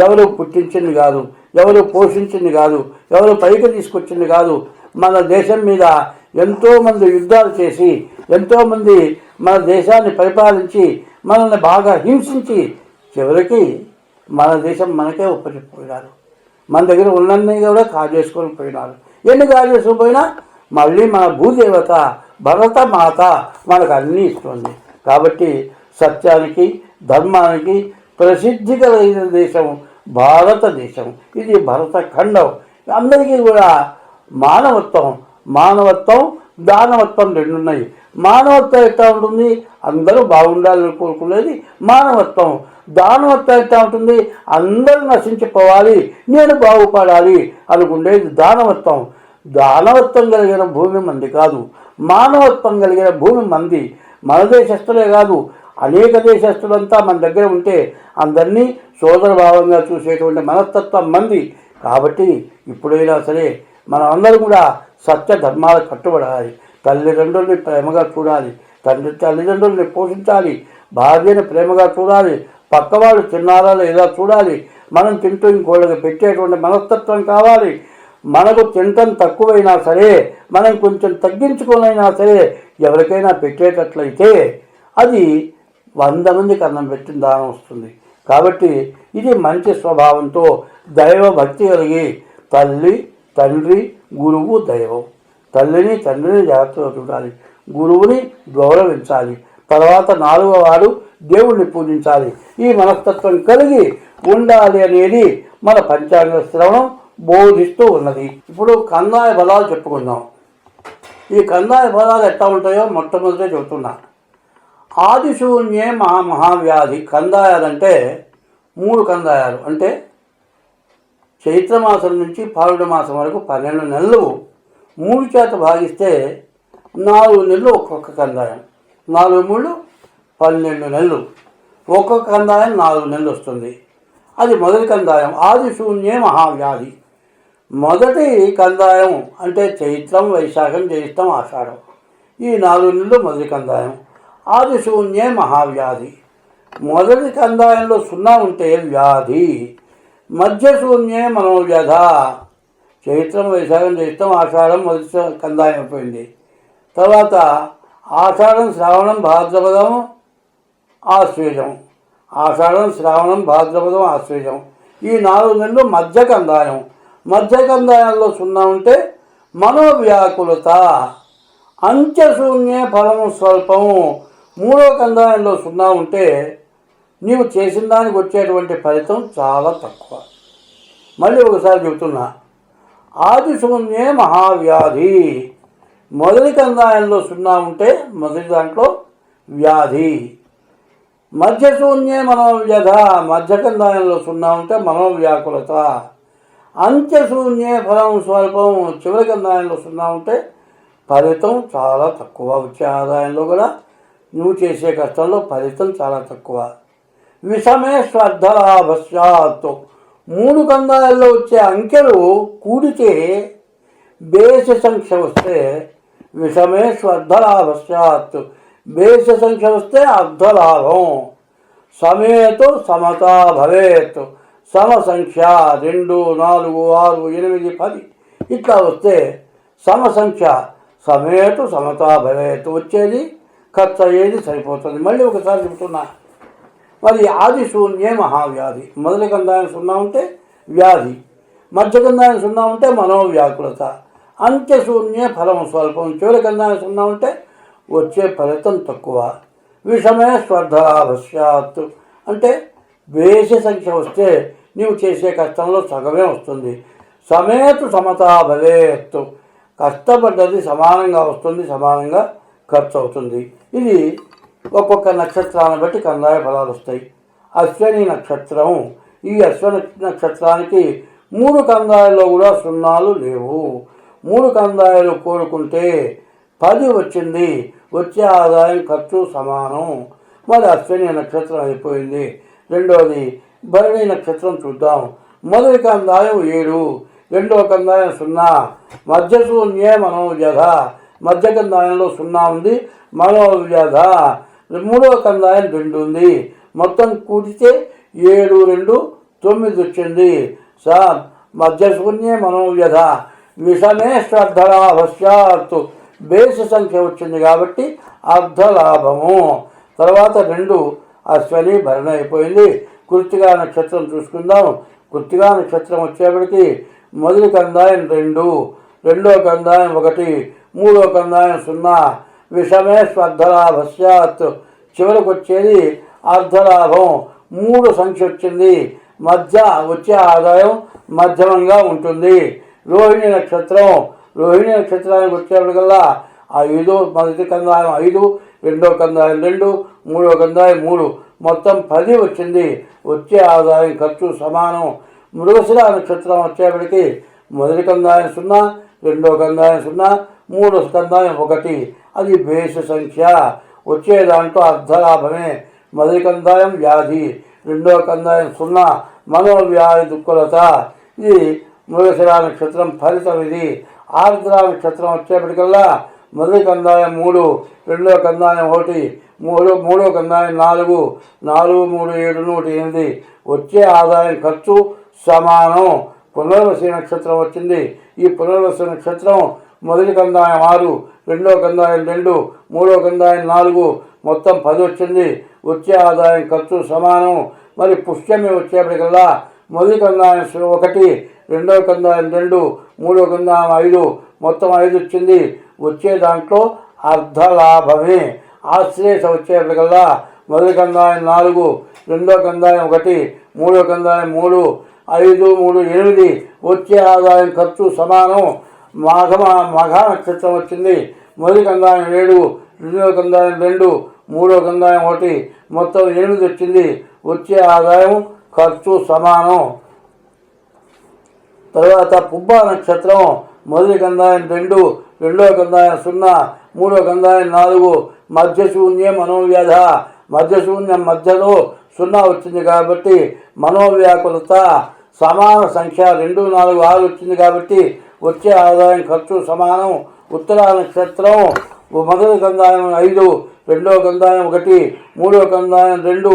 ఎవరు పుట్టించింది కాదు, ఎవరు పోషించింది కాదు, ఎవరు పైకి తీసుకొచ్చింది కాదు. మన దేశం మీద ఎంతోమంది యుద్ధాలు చేసి, ఎంతోమంది మన దేశాన్ని పరిపాలించి, మనల్ని బాగా హింసించి చివరికి మన దేశం మనకే ఒప్పచెప్పిపోయినారు. మన దగ్గర ఉన్నన్ని కూడా కాజేసుకొని పోయినారు. ఎన్ని కాజేసుకొని పోయినా మళ్ళీ మన భూదేవత భరత మాత మనకు అన్నీ ఇస్తుంది. కాబట్టి సత్యానికి, ధర్మానికి ప్రసిద్ధి కలిగిన దేశం భారతదేశం. ఇది భరత ఖండం. అందరికీ కూడా మానవత్వం దానవత్వం రెండున్నాయి. మానవత్వం ఎట్లా ఉంటుంది? అందరూ బాగుండాలని కోరుకునేది మానవత్వం. దానవత్వం ఎట్లా ఉంటుంది? అందరూ నశించిపోవాలి, నేను బాగుపడాలి అనుకునేది దానవత్వం. దానవత్వం కలిగిన భూమి మంది కాదు, మానవత్వం కలిగిన భూమి మంది. మన దేశస్తులే కాదు, అనేక దేశస్తులంతా మన దగ్గర ఉంటే అందరినీ సోదర భావంగా చూసేటువంటి మనస్తత్వం మంది. కాబట్టి ఇప్పుడైనా సరే మనం అందరూ కూడా సత్య ధర్మాలకు కట్టుబడాలి. తల్లిదండ్రుల్ని ప్రేమగా చూడాలి, తల్లిదండ్రుల్ని పోషించాలి, భార్యని ప్రేమగా చూడాలి, పక్కవాళ్ళు తిన్నారా లేదా చూడాలి. మనం తింటూ ఇంకోళ్ళకి పెట్టేటువంటి మనస్తత్వం కావాలి. మనకు తినటం తక్కువైనా సరే, మనం కొంచెం తగ్గించుకోనైనా సరే ఎవరికైనా పెట్టేటట్లయితే అది 100 మందికి అన్నం పెట్టిన దానం వస్తుంది. కాబట్టి ఇది మంచి స్వభావంతో దైవ భక్తి కలిగి తల్లి, తండ్రి, గురువు, దైవం. తల్లిని తండ్రిని జాగ్రత్తగా చూడాలి, గురువుని గౌరవించాలి, తర్వాత 4వ వాడు దేవుణ్ణి పూజించాలి. ఈ మనస్తత్వం కలిగి ఉండాలి అనేది మన పంచాంగ శ్రవణం బోధిస్తూ ఉన్నది. ఇప్పుడు కందాయ బలాలు చెప్పుకుందాం. ఈ కందాయ బలాలు ఎట్లా ఉంటాయో మొట్టమొదటే చెబుతున్నా. ఆదిశూన్యే మహావ్యాధి. కందాయాలంటే 3 కందాయాలు. అంటే చైత్రమాసం నుంచి పాల్గొన మాసం వరకు 12 నెలలు 3 చేత భాగిస్తే 4 నెలలు ఒక్కొక్క కందాయం. 4 3 12 నెలలు. ఒక్కొక్క కందాయం 4 నెలలు వస్తుంది. అది మొదటి కందాయం. ఆదిశూన్యే మహావ్యాధి. మొదటి కందాయం అంటే చైత్రం, వైశాఖం, జ్యేష్టం, ఆషాఢం. ఈ 4 నెలలు మొదటి కందాయం. ఆదిశూన్యే మహావ్యాధి. మొదటి కందాయంలో 0 ఉంటే వ్యాధి. మధ్యశూన్యే మనోవ్యధ. చైత్రం, వైశాఖం, జ్యేష్టం, ఆషాఢం మొదటి కందాయం అయిపోయింది. తర్వాత ఆషాఢం, శ్రావణం, భాద్రపదం, ఆశ్వేజం. ఆషాఢం, శ్రావణం, భాద్రపదం, ఆశ్వేజం. ఈ 4 నెలలు మధ్య కందాయం. మధ్య కందాయంలో 0 ఉంటే మనోవ్యాకులత. అంత్యశూన్యే ఫలము స్వల్పము. 3వ కందాయంలో 0 ఉంటే నీవు చేసిన దానికి వచ్చేటువంటి ఫలితం చాలా తక్కువ. మళ్ళీ ఒకసారి చెబుతున్నా. ఆదిశూన్యే మహావ్యాధి. మొదటి కందాయంలో 0 ఉంటే మొదటి దాంట్లో వ్యాధి. మధ్యశూన్యే మనోవ్యధ. మధ్య కందాయంలో 0 ఉంటే మనోవ్యాకులత. అంత్యశూన్యే ఫలం స్వల్పం. చివరి కందాయంలో 0 ఉంటే ఫలితం చాలా తక్కువ. వచ్చే ఆదాయంలో కూడా నువ్వు చేసే కష్టంలో ఫలితం చాలా తక్కువ. విషమే శ్రద్ధలాభశ్చాత్. 3 కందాయాల్లో వచ్చే అంకెలు కూడితే బేసి సంఖ్య వస్తే విషమేషు అర్ధలాభస్యాత్. బేసి సంఖ్య వస్తే అర్ధలాభం. సమేతు సమతా భవేత్. సమ సంఖ్య 2, 4, 6, 8, 10 ఇట్లా వస్తే సమ సంఖ్య సమేతు సమతా భవేత్ వచ్చేది, ఖర్చు అయ్యేది సరిపోతుంది. మళ్ళీ ఒకసారి చెబుతున్నా. మరి ఆది శూన్యే మహావ్యాధి. మొదటి కందాయం 0 ఉంటే వ్యాధి, మధ్య కందాయం 0 ఉంటే మనోవ్యాకులత, అంత్యశూన్యే ఫలం స్వల్పం. చివరి కందాయం 0 ఉంటే వచ్చే ఫలితం తక్కువ. విషమే స్వర్ధలాభస్యాత్ అంటే బేసి సంఖ్య వస్తే నీవు చేసే కష్టంలో సగమే వస్తుంది. సమేతు సమతా భవేత్. కష్టపడ్డది సమానంగా వస్తుంది, సమానంగా ఖర్చు అవుతుంది. ఇది ఒక్కొక్క నక్షత్రాన్ని బట్టి కందాయ ఫలాలు వస్తాయి. అశ్వని నక్షత్రం, ఈ అశ్వని నక్షత్రానికి 3 కందాయాల్లో కూడా 0 లేవు. 3 కందాయాలు కోరుకుంటే 10 వచ్చింది, వచ్చే ఆదాయం ఖర్చు సమానం. మరి అశ్వని నక్షత్రం అయిపోయింది. రెండోది భరణి నక్షత్రం చూద్దాం. మొదటి కందాయం 7, రెండో కందాయం 0, మధ్యశూన్యే మనోవ్యధ. మధ్య కందాయంలో 0 ఉంది, మనోవ్యధ. మూడవ కందాయం 2 ఉంది. మొత్తం కూడితే 7, 2, 9 వచ్చింది. మధ్యశూన్యే మనోవ్యధ. విషమే అర్ధలాభస్యాత్. బేసి సంఖ్య వచ్చింది కాబట్టి అర్ధలాభము. తర్వాత 2 అశ్వని భరణ అయిపోయింది. కృత్తికా నక్షత్రం చూసుకుందాం. కృత్తికా నక్షత్రం వచ్చేప్పటికి మొదటి కందాయం 2, రెండో కందాయం 1, మూడో కందాయం 0. విషమే స్వర్ధలాభస్యాత్. చివరికి వచ్చేది అర్ధలాభం. 3 సంఖ్య వచ్చింది. మధ్య వచ్చే ఆదాయం మధ్యమంగా ఉంటుంది. రోహిణి నక్షత్రం. రోహిణి నక్షత్రానికి వచ్చేప్పటికల్లా 5, మొదటి కందాయం 5, రెండో కందాయం 2, మూడో కందాయం 3, మొత్తం 10 వచ్చింది. వచ్చే ఆదాయం ఖర్చు సమానం. మృగశిర నక్షత్రం వచ్చేప్పటికి మొదటి కందాయం 0, రెండో కందాయం 0, మూడో కందాయం 1. అది బేసి సంఖ్య. వచ్చే దాంట్లో అర్ధలాభమే. మొదటి కందాయం వ్యాధి, రెండో కందాయం 0, మనోవ్యాధి దుఃఖలత. ఇది మృగశిర నక్షత్రం ఫలితం. ఇది ఆర్ద్ర నక్షత్రం వచ్చేప్పటికల్లా మొదటి కందాయం 3, రెండో కందాయం 1, మూడో కందాయం 4, 4, 3, 7, 108. వచ్చే ఆదాయం ఖర్చు సమానం. పునర్వసి నక్షత్రం వచ్చింది. ఈ పునర్వసి నక్షత్రం మొదటి కందాయం 6, రెండో కందాయం 2, మూడో కందాయం 4, మొత్తం 10 వచ్చింది. వచ్చే ఆదాయం ఖర్చు సమానం. మరి పుష్యమి వచ్చేప్పటికల్లా మొదటి కందాయం 1, రెండో కందాయం 2, మూడో కందాయం 5, మొత్తం 5 వచ్చింది. వచ్చే దాంట్లో అర్ధలాభమే. ఆశ్లేష వచ్చేప్పటికల్లా మొదటి కందాయం 4, రెండో కందాయం 1, మూడో కందాయం 3, 5, 3, 8. వచ్చే ఆదాయం ఖర్చు సమానం. మఘ నక్షత్రం వచ్చింది. మొదటి కందాయం 7, రెండో కందాయం 2, మూడో కందాయం 1, మొత్తం 8 వచ్చింది. వచ్చే ఆదాయం ఖర్చు సమానం. తర్వాత పుబ్బ నక్షత్రం. మొదటి కందాయం 2, రెండో కందాయం 0, మూడో కందాయం 4, మధ్యశూన్యే మనోవ్యాధ. మధ్యశూన్యం మధ్యలో 0 వచ్చింది కాబట్టి మనోవ్యాకులత. సమాన సంఖ్య 2, 4, 6 వచ్చింది కాబట్టి వచ్చే ఆదాయం ఖర్చు సమానం. ఉత్తర నక్షత్రం. మొదటి కందాయం 5, రెండో కందాయం 1, మూడో కందాయం 2,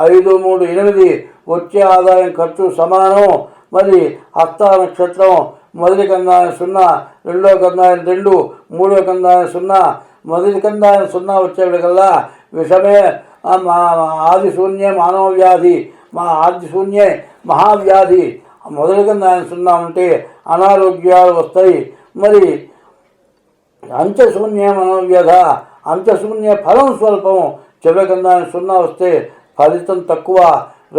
5, 3, 8. వచ్చే ఆదాయం ఖర్చు సమానం. మరి హస్త నక్షత్రం. మొదటి కందాయం 0, రెండో కందాయం 2, మూడో కందాయం 0, మొదటి కందాయం 0 వచ్చేప్పటికల్లా విషమే ఆది శూన్యే మానవ వ్యాధి, ఆది శూన్యే మహావ్యాధి. మొదటి కందాయం 0 ఉంటే అనారోగ్యాలు వస్తాయి. మరి అంత్యశూన్య మనోవ్యధ, అంత్యశూన్య ఫలం స్వల్పం. చివరి కందాయం 0 వస్తే ఫలితం తక్కువ.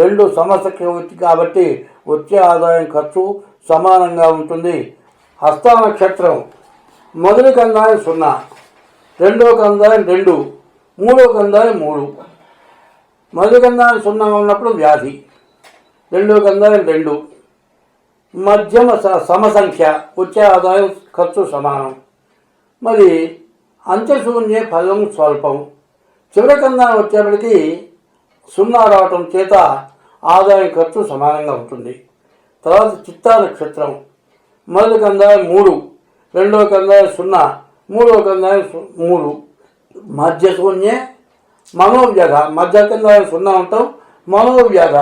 2 సమస్య వచ్చి కాబట్టి వచ్చే ఆదాయం ఖర్చు సమానంగా ఉంటుంది. హస్త నక్షత్రం. మొదటి కందాయం 0, రెండో కందాయం 2, మూడో కందాయం 3. మొదటి కందాయం 0 ఉన్నప్పుడు వ్యాధి, రెండో కందాయం 2, మధ్యమ సమసంఖ్య. వచ్చే ఆదాయం ఖర్చు సమానం. మరి అంత్యశూన్య ఫలం స్వల్పం. చివరి కందాయం వచ్చేప్పటికి 0 రావటం చేత ఆదాయం ఖర్చు సమానంగా ఉంటుంది. తర్వాత చిత్తా నక్షత్రం. మొదటి కందాయం 3, రెండో కందాయం 0, మూడో కందాయం 3, మధ్య శూన్యే మనోవ్యధ, మధ్య కందాయం 0 ఉంటాం, మనోవ్యధ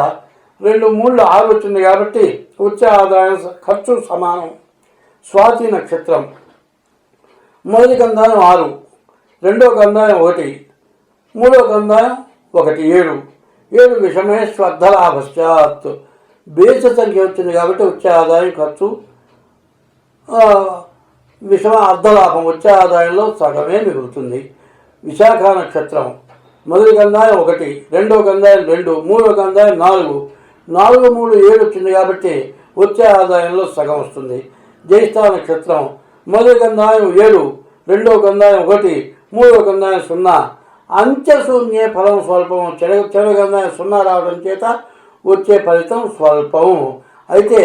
2 3 6 వచ్చింది కాబట్టి వచ్చే ఆదాయం ఖర్చు సమానం. స్వాతి నక్షత్రం మొదటి కందాయం 6, రెండో కందాయం 1, మూడో కందాయం 1 7, 7 విషమే శ్రద్ధలాభశ్చాత్, బేస సంఖ్య వచ్చింది కాబట్టి వచ్చే ఆదాయం ఖర్చు విషమ అర్ధలాభం, వచ్చే ఆదాయంలో సగమే మిగులుతుంది. విశాఖ నక్షత్రం మొదటి కందాయం 1, రెండో కందాయం 2, మూడో కందాయం 4, 4 3 7 వచ్చింది కాబట్టి వచ్చే ఆదాయంలో సగం వస్తుంది. జ్యేష్ఠ నక్షత్రం మొదటి కందాయం 7, రెండో కందాయం 1, మూడో కందాయం 0, అంత్యశూన్యే ఫలం స్వల్పం, చివరి కందాయం 0 రావడం చేత వచ్చే ఫలితం స్వల్పం. అయితే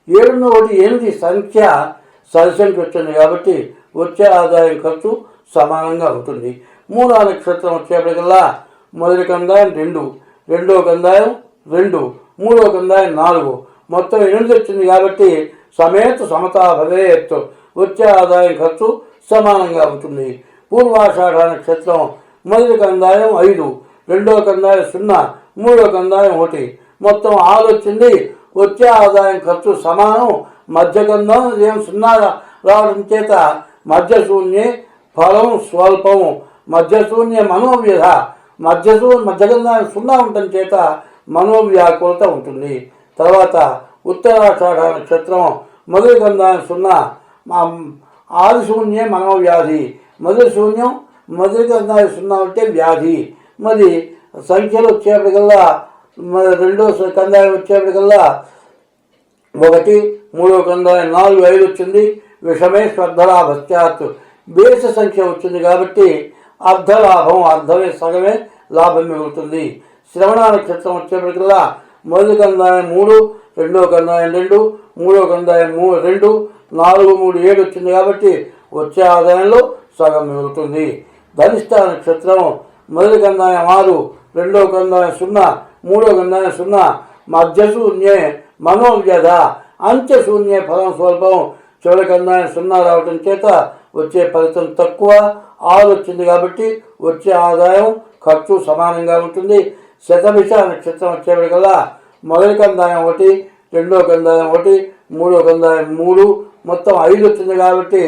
7 1 8 సంఖ్య సరిసంఖ్య వచ్చింది కాబట్టి వచ్చే ఆదాయం ఖర్చు సమానంగా ఉంటుంది. మూలా నక్షత్రం వచ్చేప్పటికల్లా మొదటి కందాయం 2, రెండో కందాయం 2, మూడో కందాయం 4, మొత్తం 8 వచ్చింది కాబట్టి సమేత సమతా భవేత్, వచ్చే ఆదాయం ఖర్చు సమానంగా ఉంటుంది. పూర్వాషాఢ నక్షత్రం మొదటి కందాయం 5, రెండో కందాయం 0, మూడో కందాయం 1, మొత్తం 6 వచ్చింది, వచ్చే ఆదాయం ఖర్చు సమానం. మధ్య కందాయం 0 రావడం చేత మధ్యశూన్యే ఫలం స్వల్పం, మధ్యశూన్య మనోవ్యధ, మధ్యకందాయం 0 ఉండటం చేత మనోవ్యాకులత ఉంటుంది. తర్వాత ఉత్తరాషాఢ నక్షత్రం మొదటి కందాయం 0, ఆదిశూన్యే మనోవ్యాధి, మొదటి శూన్యం, మొదటి కందాయం 0 ఉంటే వ్యాధి. మరి సంఖ్యలు వచ్చేప్పటికల్లా రెండో కందాయం వచ్చేప్పటికల్లా 1, మూడో కందాయం 4 5 వచ్చింది, విషమే శ్రద్ధలాభశ్చాత్, బేస సంఖ్య వచ్చింది కాబట్టి అర్ధలాభం, అర్ధమే సగమే లాభం మిగులుతుంది. శ్రవణ నక్షత్రం వచ్చేప్పటికల్లా మొదటి కందాయం 3, రెండో కందాయం 2, మూడో కందాయం 2, 4 3 7 వచ్చింది కాబట్టి వచ్చే ఆదాయంలో సగం మిగులుతుంది. ధనిష్ట నక్షత్రం మొదటి కందాయం 6, రెండో కందాయం 0, మూడో కందాయం 0, మధ్యశూన్యే మనోవ్యధ, అంత్యశూన్యే ఫలం స్వల్పం, చివరి కందాయం 0 రావటం చేత వచ్చే ఫలితం తక్కువ. 6 వచ్చింది కాబట్టి వచ్చే ఆదాయం ఖర్చు సమానంగా ఉంటుంది. శతభిష నక్షత్రం వచ్చేప్పటికల్లా మొదటి కందాయం 1, రెండో కందాయం 1, మూడో కందాయం 3, మొత్తం 5 వచ్చింది కాబట్టి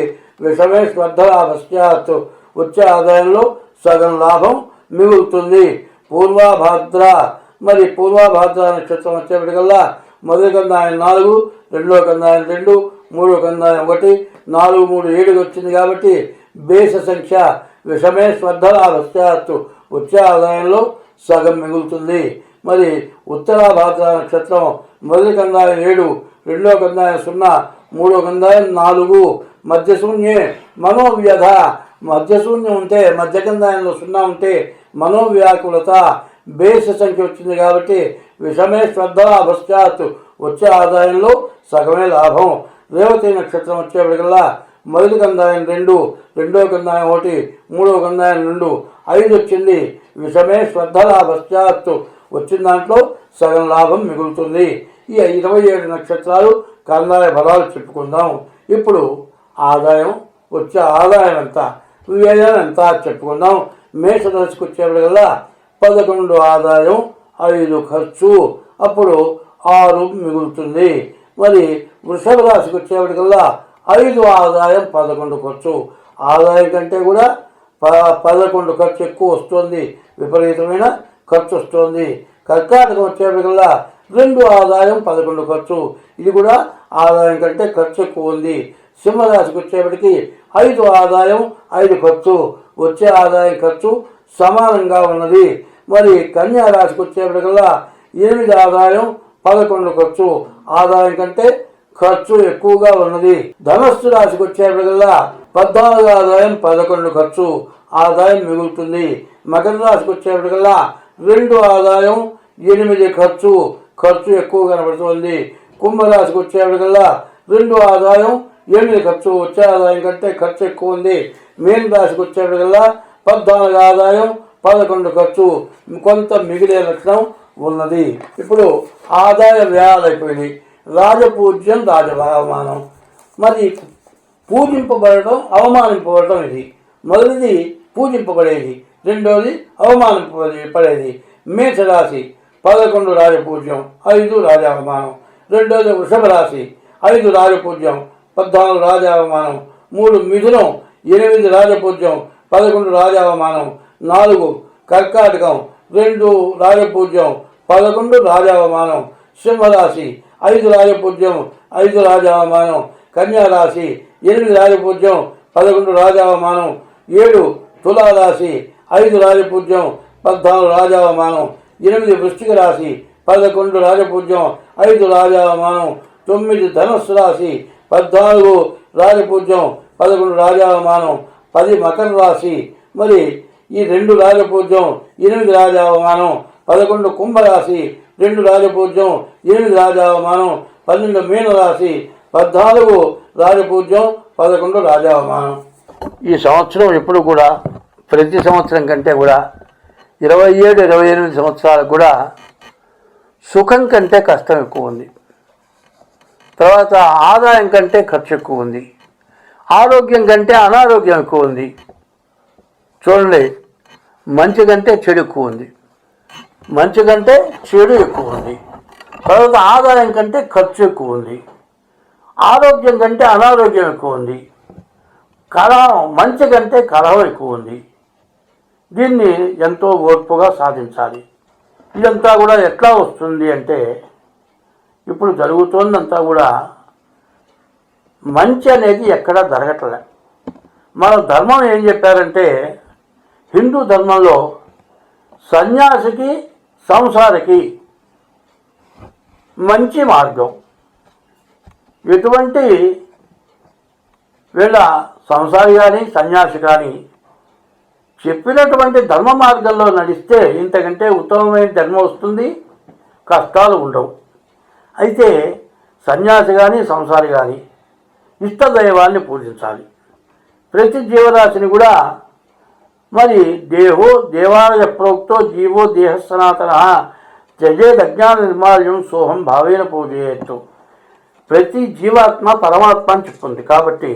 విషమే శ్రద్ధలాభశ్చాత్, వచ్చే ఆదాయంలో సగం లాభం మిగులుతుంది. పూర్వభాద్ర మరి పూర్వభాద్ర నక్షత్రం వచ్చేప్పటికల్లా మొదటి కందాయం 4, రెండో కందాయం 2, మూడో కందాయం 1, 4 3 7 వచ్చింది కాబట్టి బేస సంఖ్య విషమే శ్రద్ధలాభశ్చాత్, వచ్చే ఆదాయంలో సగం మిగులుతుంది. మరి ఉత్తరాభాద్ర నక్షత్రం మొదటి కందాయం 7, రెండో కందాయం 0, మూడో కందాయం 4, మధ్యశూన్యే మనోవ్యధ, మధ్యశూన్యం ఉంటే మధ్య కందాయంలో 0 ఉంటే మనోవ్యాకులత, బేస సంఖ్య వచ్చింది కాబట్టి విషమే శ్రద్ధలాభశ్చాత్, వచ్చే ఆదాయంలో సగమే లాభం. రేవతి నక్షత్రం వచ్చేప్పటికల్లా మొదటి కందాయం 2, రెండో కందాయం 1, మూడో కందాయం 2, 5 వచ్చింది, విషమే శ్రద్ధలాభశ్చాత్, వచ్చిన దాంట్లో సగం లాభం మిగులుతుంది. ఈ 27 నక్షత్రాలు కందాయ ఫలాలు చెప్పుకుందాం. ఇప్పుడు ఆదాయం, వచ్చే ఆదాయం ఎంత, వ్యయం ఎంత చెప్పుకుందాం. మేషరాశికి వచ్చేప్పటికల్లా 11 ఆదాయం, 5 ఖర్చు, అప్పుడు 6 మిగులుతుంది. మరి వృషభ రాశికి వచ్చేప్పటికల్లా 5 ఆదాయం, 11 ఖర్చు, ఆదాయం కంటే కూడా 11 ఖర్చు ఎక్కువ వస్తుంది, విపరీతమైన ఖర్చు వస్తుంది. కర్కాటకం వచ్చేప్పటికల్లా 2 ఆదాయం, 11 ఖర్చు, ఇది కూడా ఆదాయం కంటే ఖర్చు ఎక్కువ ఉంది. సింహరాశికి వచ్చేప్పటికి 5 ఆదాయం, 5 ఖర్చు, వచ్చే ఆదాయం ఖర్చు సమానంగా ఉన్నది. మరి కన్యా రాశికి వచ్చేప్పటికల్లా 8 ఆదాయం, 11 ఖర్చు, ఆదాయం కంటే ఖర్చు ఎక్కువగా ఉన్నది. ధనస్సు రాశికి వచ్చేప్పటికల్లా 14 ఆదాయం, 11 ఖర్చు, ఆదాయం మిగులుతుంది. మకర రాశికి వచ్చేప్పటికల్లా 2 ఆదాయం, 8 ఖర్చు, ఖర్చు ఎక్కువ కనబడుతుంది. కుంభరాశికి వచ్చేప్పటికల్లా 2 ఆదాయం, 8 ఖర్చు, వచ్చే ఆదాయం కంటే ఖర్చు ఎక్కువ ఉంది. మీన రాశికి వచ్చేప్పటికల్లా 14 ఆదాయం, 11 ఖర్చు, కొంత మిగిలే లక్షణం ఉన్నది. ఇప్పుడు ఆదాయ వ్యయాలు అయిపోయినాయి. రాజపూజ్యం, రాజభావమానం. మరి పూజింపబడటం, అవమానింపబడటం. ఇది మొదటిది పూజింపబడేది, రెండోది అవమానింపబడేది. మేషరాశి 11 రాజపూజ్యం, 5 రాజావమానం. రెండోది వృషభ రాశి 5 రాజపూజ్యం, 14 రాజావమానం. 3 మిథునం 8 రాజపూజ్యం, 11 రాజావమానం. 4 కర్కాటకం 2 రాజపూజ్యం, 11 రాజావమానం. సింహరాశి 5 రాజపూజ్యం, 5 రాజావమానం. కన్యారాశి 8 రాజపూజ్యం, 11 రాజావమానం. 7 తులారాశి 5 రాజపూజ్యం, 14 రాజావమానం. 8 వృశ్చిక రాశి 11 రాజపూజ్యం, 5 రాజావమానం. 9 ధనుస్సు రాశి 14 రాజపూజ్యం, 11 రాజావమానం. 10 మకర రాశి మరి ఈ 2 రాజపూజ్యం, 8 రాజావమానం. 11 కుంభరాశి 2 రాజపూజ్యం, 8 రాజావమానం. 12 మీనరాశి 14 రాజపూజ్యం, 11 రాజావమానం. ఈ సంవత్సరం ఎప్పుడు కూడా ప్రతి సంవత్సరం కంటే కూడా 27, 28 సంవత్సరాలకు కూడా సుఖం కంటే కష్టం ఎక్కువ ఉంది. తర్వాత ఆదాయం కంటే ఖర్చు ఎక్కువ ఉంది. ఆరోగ్యం కంటే అనారోగ్యం ఎక్కువ ఉంది. చూడండి, మంచి కంటే చెడు ఎక్కువ ఉంది, మంచి కంటే చెడు ఎక్కువ ఉంది. తర్వాత ఆదాయం కంటే ఖర్చు ఎక్కువ ఉంది, ఆరోగ్యం కంటే అనారోగ్యం ఎక్కువ ఉంది. కలహం, మంచి కంటే కలహం ఎక్కువ ఉంది. దీన్ని ఎంతో ఓర్పుగా సాధించాలి. ఇదంతా కూడా ఎట్లా వస్తుంది అంటే, ఇప్పుడు జరుగుతోందంతా కూడా మంచి అనేది ఎక్కడా జరగట్లే. మన ధర్మం ఏం చెప్పారంటే, హిందూ ధర్మంలో సన్యాసికి సంసారికి మంచి మార్గం. ఎటువంటి వీళ్ళ సంసారి కానీ సన్యాసి కానీ చెప్పినటువంటి ధర్మ మార్గంలో నడిస్తే ఇంతకంటే ఉత్తమమైన ధర్మం వస్తుంది, కష్టాలు ఉండవు. అయితే సన్యాసి కానీ సంసారి కానీ ఇష్టదైవాన్ని పూజించాలి. ప్రతి జీవరాశిని కూడా మరి దేహో దేవాలయ ప్రోక్తో జీవో దేహ సనాతన జజేదజ్ఞాన నిర్మాల్యం సోహం భావేన పూజయేత్తు. ప్రతి జీవాత్మ పరమాత్మ అని చెప్తుంది. కాబట్టి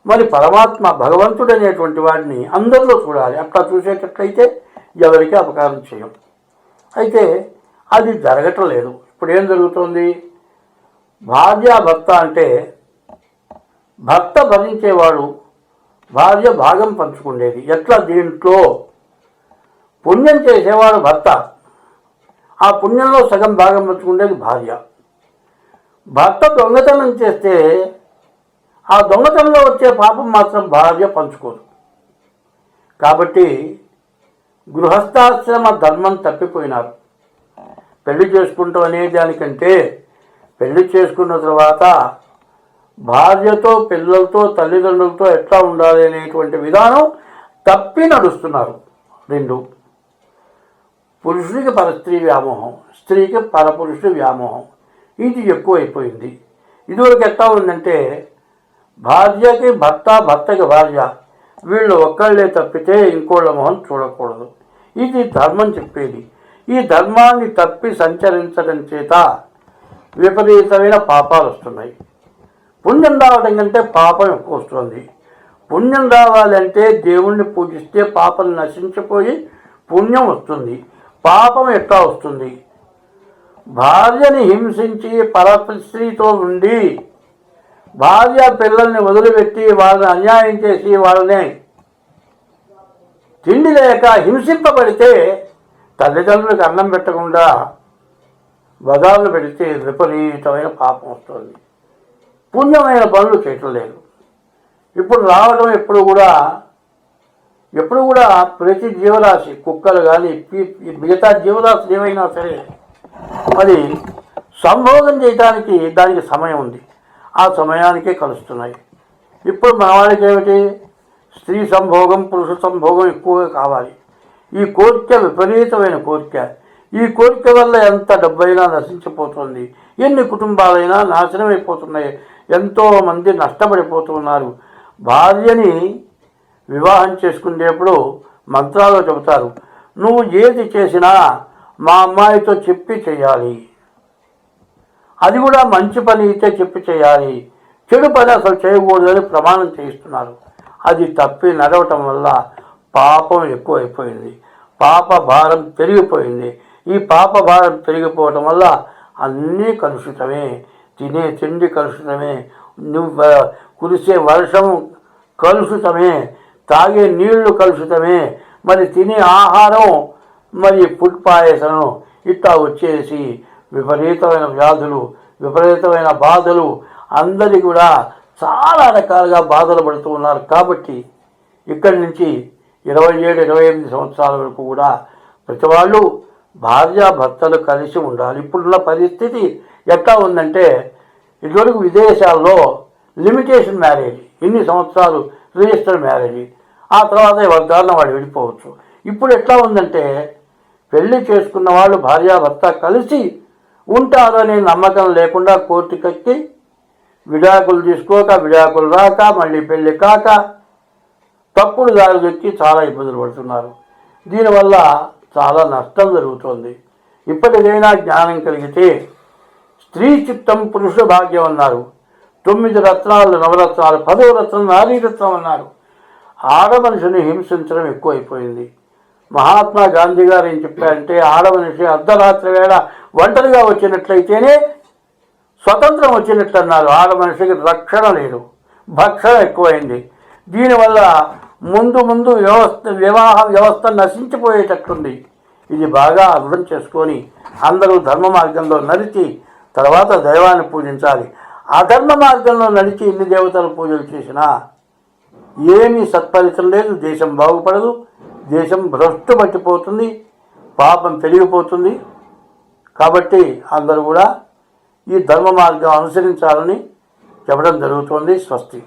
మరి పరమాత్మ భగవంతుడు అనేటువంటి వాడిని అందరిలో చూడాలి. అట్లా చూసేటట్లయితే ఎవరికి అపకారం చేయం. అయితే అది జరగటం లేదు. ఇప్పుడు ఏం జరుగుతుంది? భార్యాభర్త అంటే భర్త భరించేవాడు, భార్య భాగం పంచుకునేది. ఎట్లా? దీంట్లో పుణ్యం చేసేవాడు భర్త, ఆ పుణ్యంలో సగం భాగం పంచుకునేది భార్య. భర్త దొంగతనం చేస్తే ఆ దొంగతనంలో వచ్చే పాపం మాత్రం భార్య పంచుకోదు. కాబట్టి గృహస్థాశ్రమ ధర్మం తప్పిపోయినారు. పెళ్లి చేసుకుంటాం అనే దానికంటే పెళ్లి చేసుకున్న తర్వాత భార్యతో, పిల్లలతో, తల్లిదండ్రులతో ఎట్లా ఉండాలి అనేటువంటి విధానం తప్పి నడుస్తున్నారు. 2 పురుషుడికి పరస్త్రీ వ్యామోహం, స్త్రీకి పరపురుషుడి వ్యామోహం. ఇది ఎక్కువైపోయింది. ఇదివరకు ఎట్లా ఉందంటే భార్యకి భర్త, భర్తకి భార్య, వీళ్ళు ఒక్కళ్ళే తప్పితే ఇంకోళ్ళ మొహం చూడకూడదు. ఇది ధర్మం చెప్పేది. ఈ ధర్మాన్ని తప్పి సంచరించడం చేత విపరీతమైన పాపాలు వస్తున్నాయి. పుణ్యం రావడం కంటే పాపం ఎక్కువ వస్తుంది. పుణ్యం రావాలంటే దేవుణ్ణి పూజిస్తే పాపం నశించిపోయి పుణ్యం వస్తుంది. పాపం ఎట్లా వస్తుంది? భార్యని హింసించి పరస్త్రీతో ఉండి భార్య పిల్లల్ని వదిలిపెట్టి వాళ్ళని అన్యాయం చేసి వాళ్ళని తిండి లేక హింసింపబడితే తల్లిదండ్రులకు అన్నం పెట్టకుండా బజార్లు పెడితే విపరీతమైన పాపం వస్తుంది. పుణ్యమైన పనులు చేయటం లేదు. ఇప్పుడు రావడం ఎప్పుడు కూడా ప్రతి జీవరాశి, కుక్కలు కానీ మిగతా జీవరాశులు ఏమైనా సరే మరి సంభోగం చేయడానికి దానికి సమయం ఉంది. ఆ సమయానికే కలుస్తున్నాయి. ఇప్పుడు మన వాళ్ళకి ఏమిటి? స్త్రీ సంభోగం, పురుష సంభోగం ఎక్కువగా కావాలి. ఈ కోరిక విపరీతమైన కోరిక. ఈ కోరిక వల్ల ఎంత డబ్బైనా నశించిపోతుంది, ఎన్ని కుటుంబాలైనా నాశనం అయిపోతున్నాయి, ఎంతోమంది నష్టపడిపోతున్నారు. భార్యని వివాహం చేసుకునేప్పుడు మంత్రాలు చెబుతారు, నువ్వు ఏది చేసినా మా అమ్మాయితో చెప్పి చేయాలి, అది కూడా మంచి పని అయితే చెప్పి చేయాలి, చెడు పని అసలు చేయకూడదని ప్రమాణం చేయిస్తున్నారు. అది తప్పి నడవటం వల్ల పాపం ఎక్కువైపోయింది, పాప భారం పెరిగిపోయింది. ఈ పాప భారం పెరిగిపోవటం వల్ల అన్నీ కలుషితమే. తినే తిండి కలుషితమే, నువ్వు కురిసే వర్షం కలుషితమే, తాగే నీళ్లు కలుషితమే, మరి తినే ఆహారం మరి ఫుడ్ పాయసనం ఇట్లా వచ్చేసి విపరీతమైన వ్యాధులు, విపరీతమైన బాధలు, అందరి కూడా చాలా రకాలుగా బాధలు పడుతూ ఉన్నారు. కాబట్టి ఇక్కడి నుంచి 27-28 సంవత్సరాల వరకు కూడా ప్రతి వాళ్ళు భార్యాభర్తలు కలిసి ఉండాలి. ఇప్పుడున్న పరిస్థితి ఎట్లా ఉందంటే, ఇదివరకు విదేశాల్లో లిమిటేషన్ మ్యారేజ్, ఇన్ని సంవత్సరాలు రిజిస్టర్ మ్యారేజ్, ఆ తర్వాత ఎవరిదారిన వాడు విడిపోవచ్చు. ఇప్పుడు ఎట్లా ఉందంటే, పెళ్లి చేసుకున్న వాళ్ళు భార్యాభర్త కలిసి ఉంటారు అనే నమ్మకం లేకుండా కోర్టుకెక్కి విడాకులు తీసుకోక, విడాకులు రాక, మళ్ళీ పెళ్లి కాక తప్పుడు దారులు ఎక్కి చాలా ఇబ్బందులు పడుతున్నారు. దీనివల్ల చాలా నష్టం జరుగుతోంది. ఇప్పటికైనా జ్ఞానం కలిగితే స్త్రీ చిత్తం పురుష భాగ్యం అన్నారు. 9 రత్నాలు నవరత్నాలు, 10వ రత్నం నారీరత్నం అన్నారు. ఆడమనిషిని హింసించడం ఎక్కువైపోయింది. మహాత్మా గాంధీ గారు ఏం చెప్పారంటే, ఆడమనిషి అర్ధరాత్రి వేళ ఒంటరిగా వచ్చినట్లయితేనే స్వతంత్రం వచ్చినట్లు అన్నారు. ఆడమనిషికి రక్షణ లేదు, భక్షణ ఎక్కువైంది. దీనివల్ల ముందు వివాహ వ్యవస్థ నశించిపోయేటట్టుంది. ఇది బాగా అర్థం చేసుకొని అందరూ ధర్మ మార్గంలో నడిచి తర్వాత దైవాన్ని పూజించాలి. అధర్మ మార్గంలో నడిచి ఎన్ని దేవతల పూజలు చేసినా ఏమీ సత్ఫలితం లేదు. దేశం బాగుపడదు, దేశం భ్రష్టు పట్టిపోతుంది, పాపం పెరిగిపోతుంది. కాబట్టి అందరూ కూడా ఈ ధర్మ మార్గం అనుసరించాలని చెప్పడం జరుగుతోంది. స్వస్తి.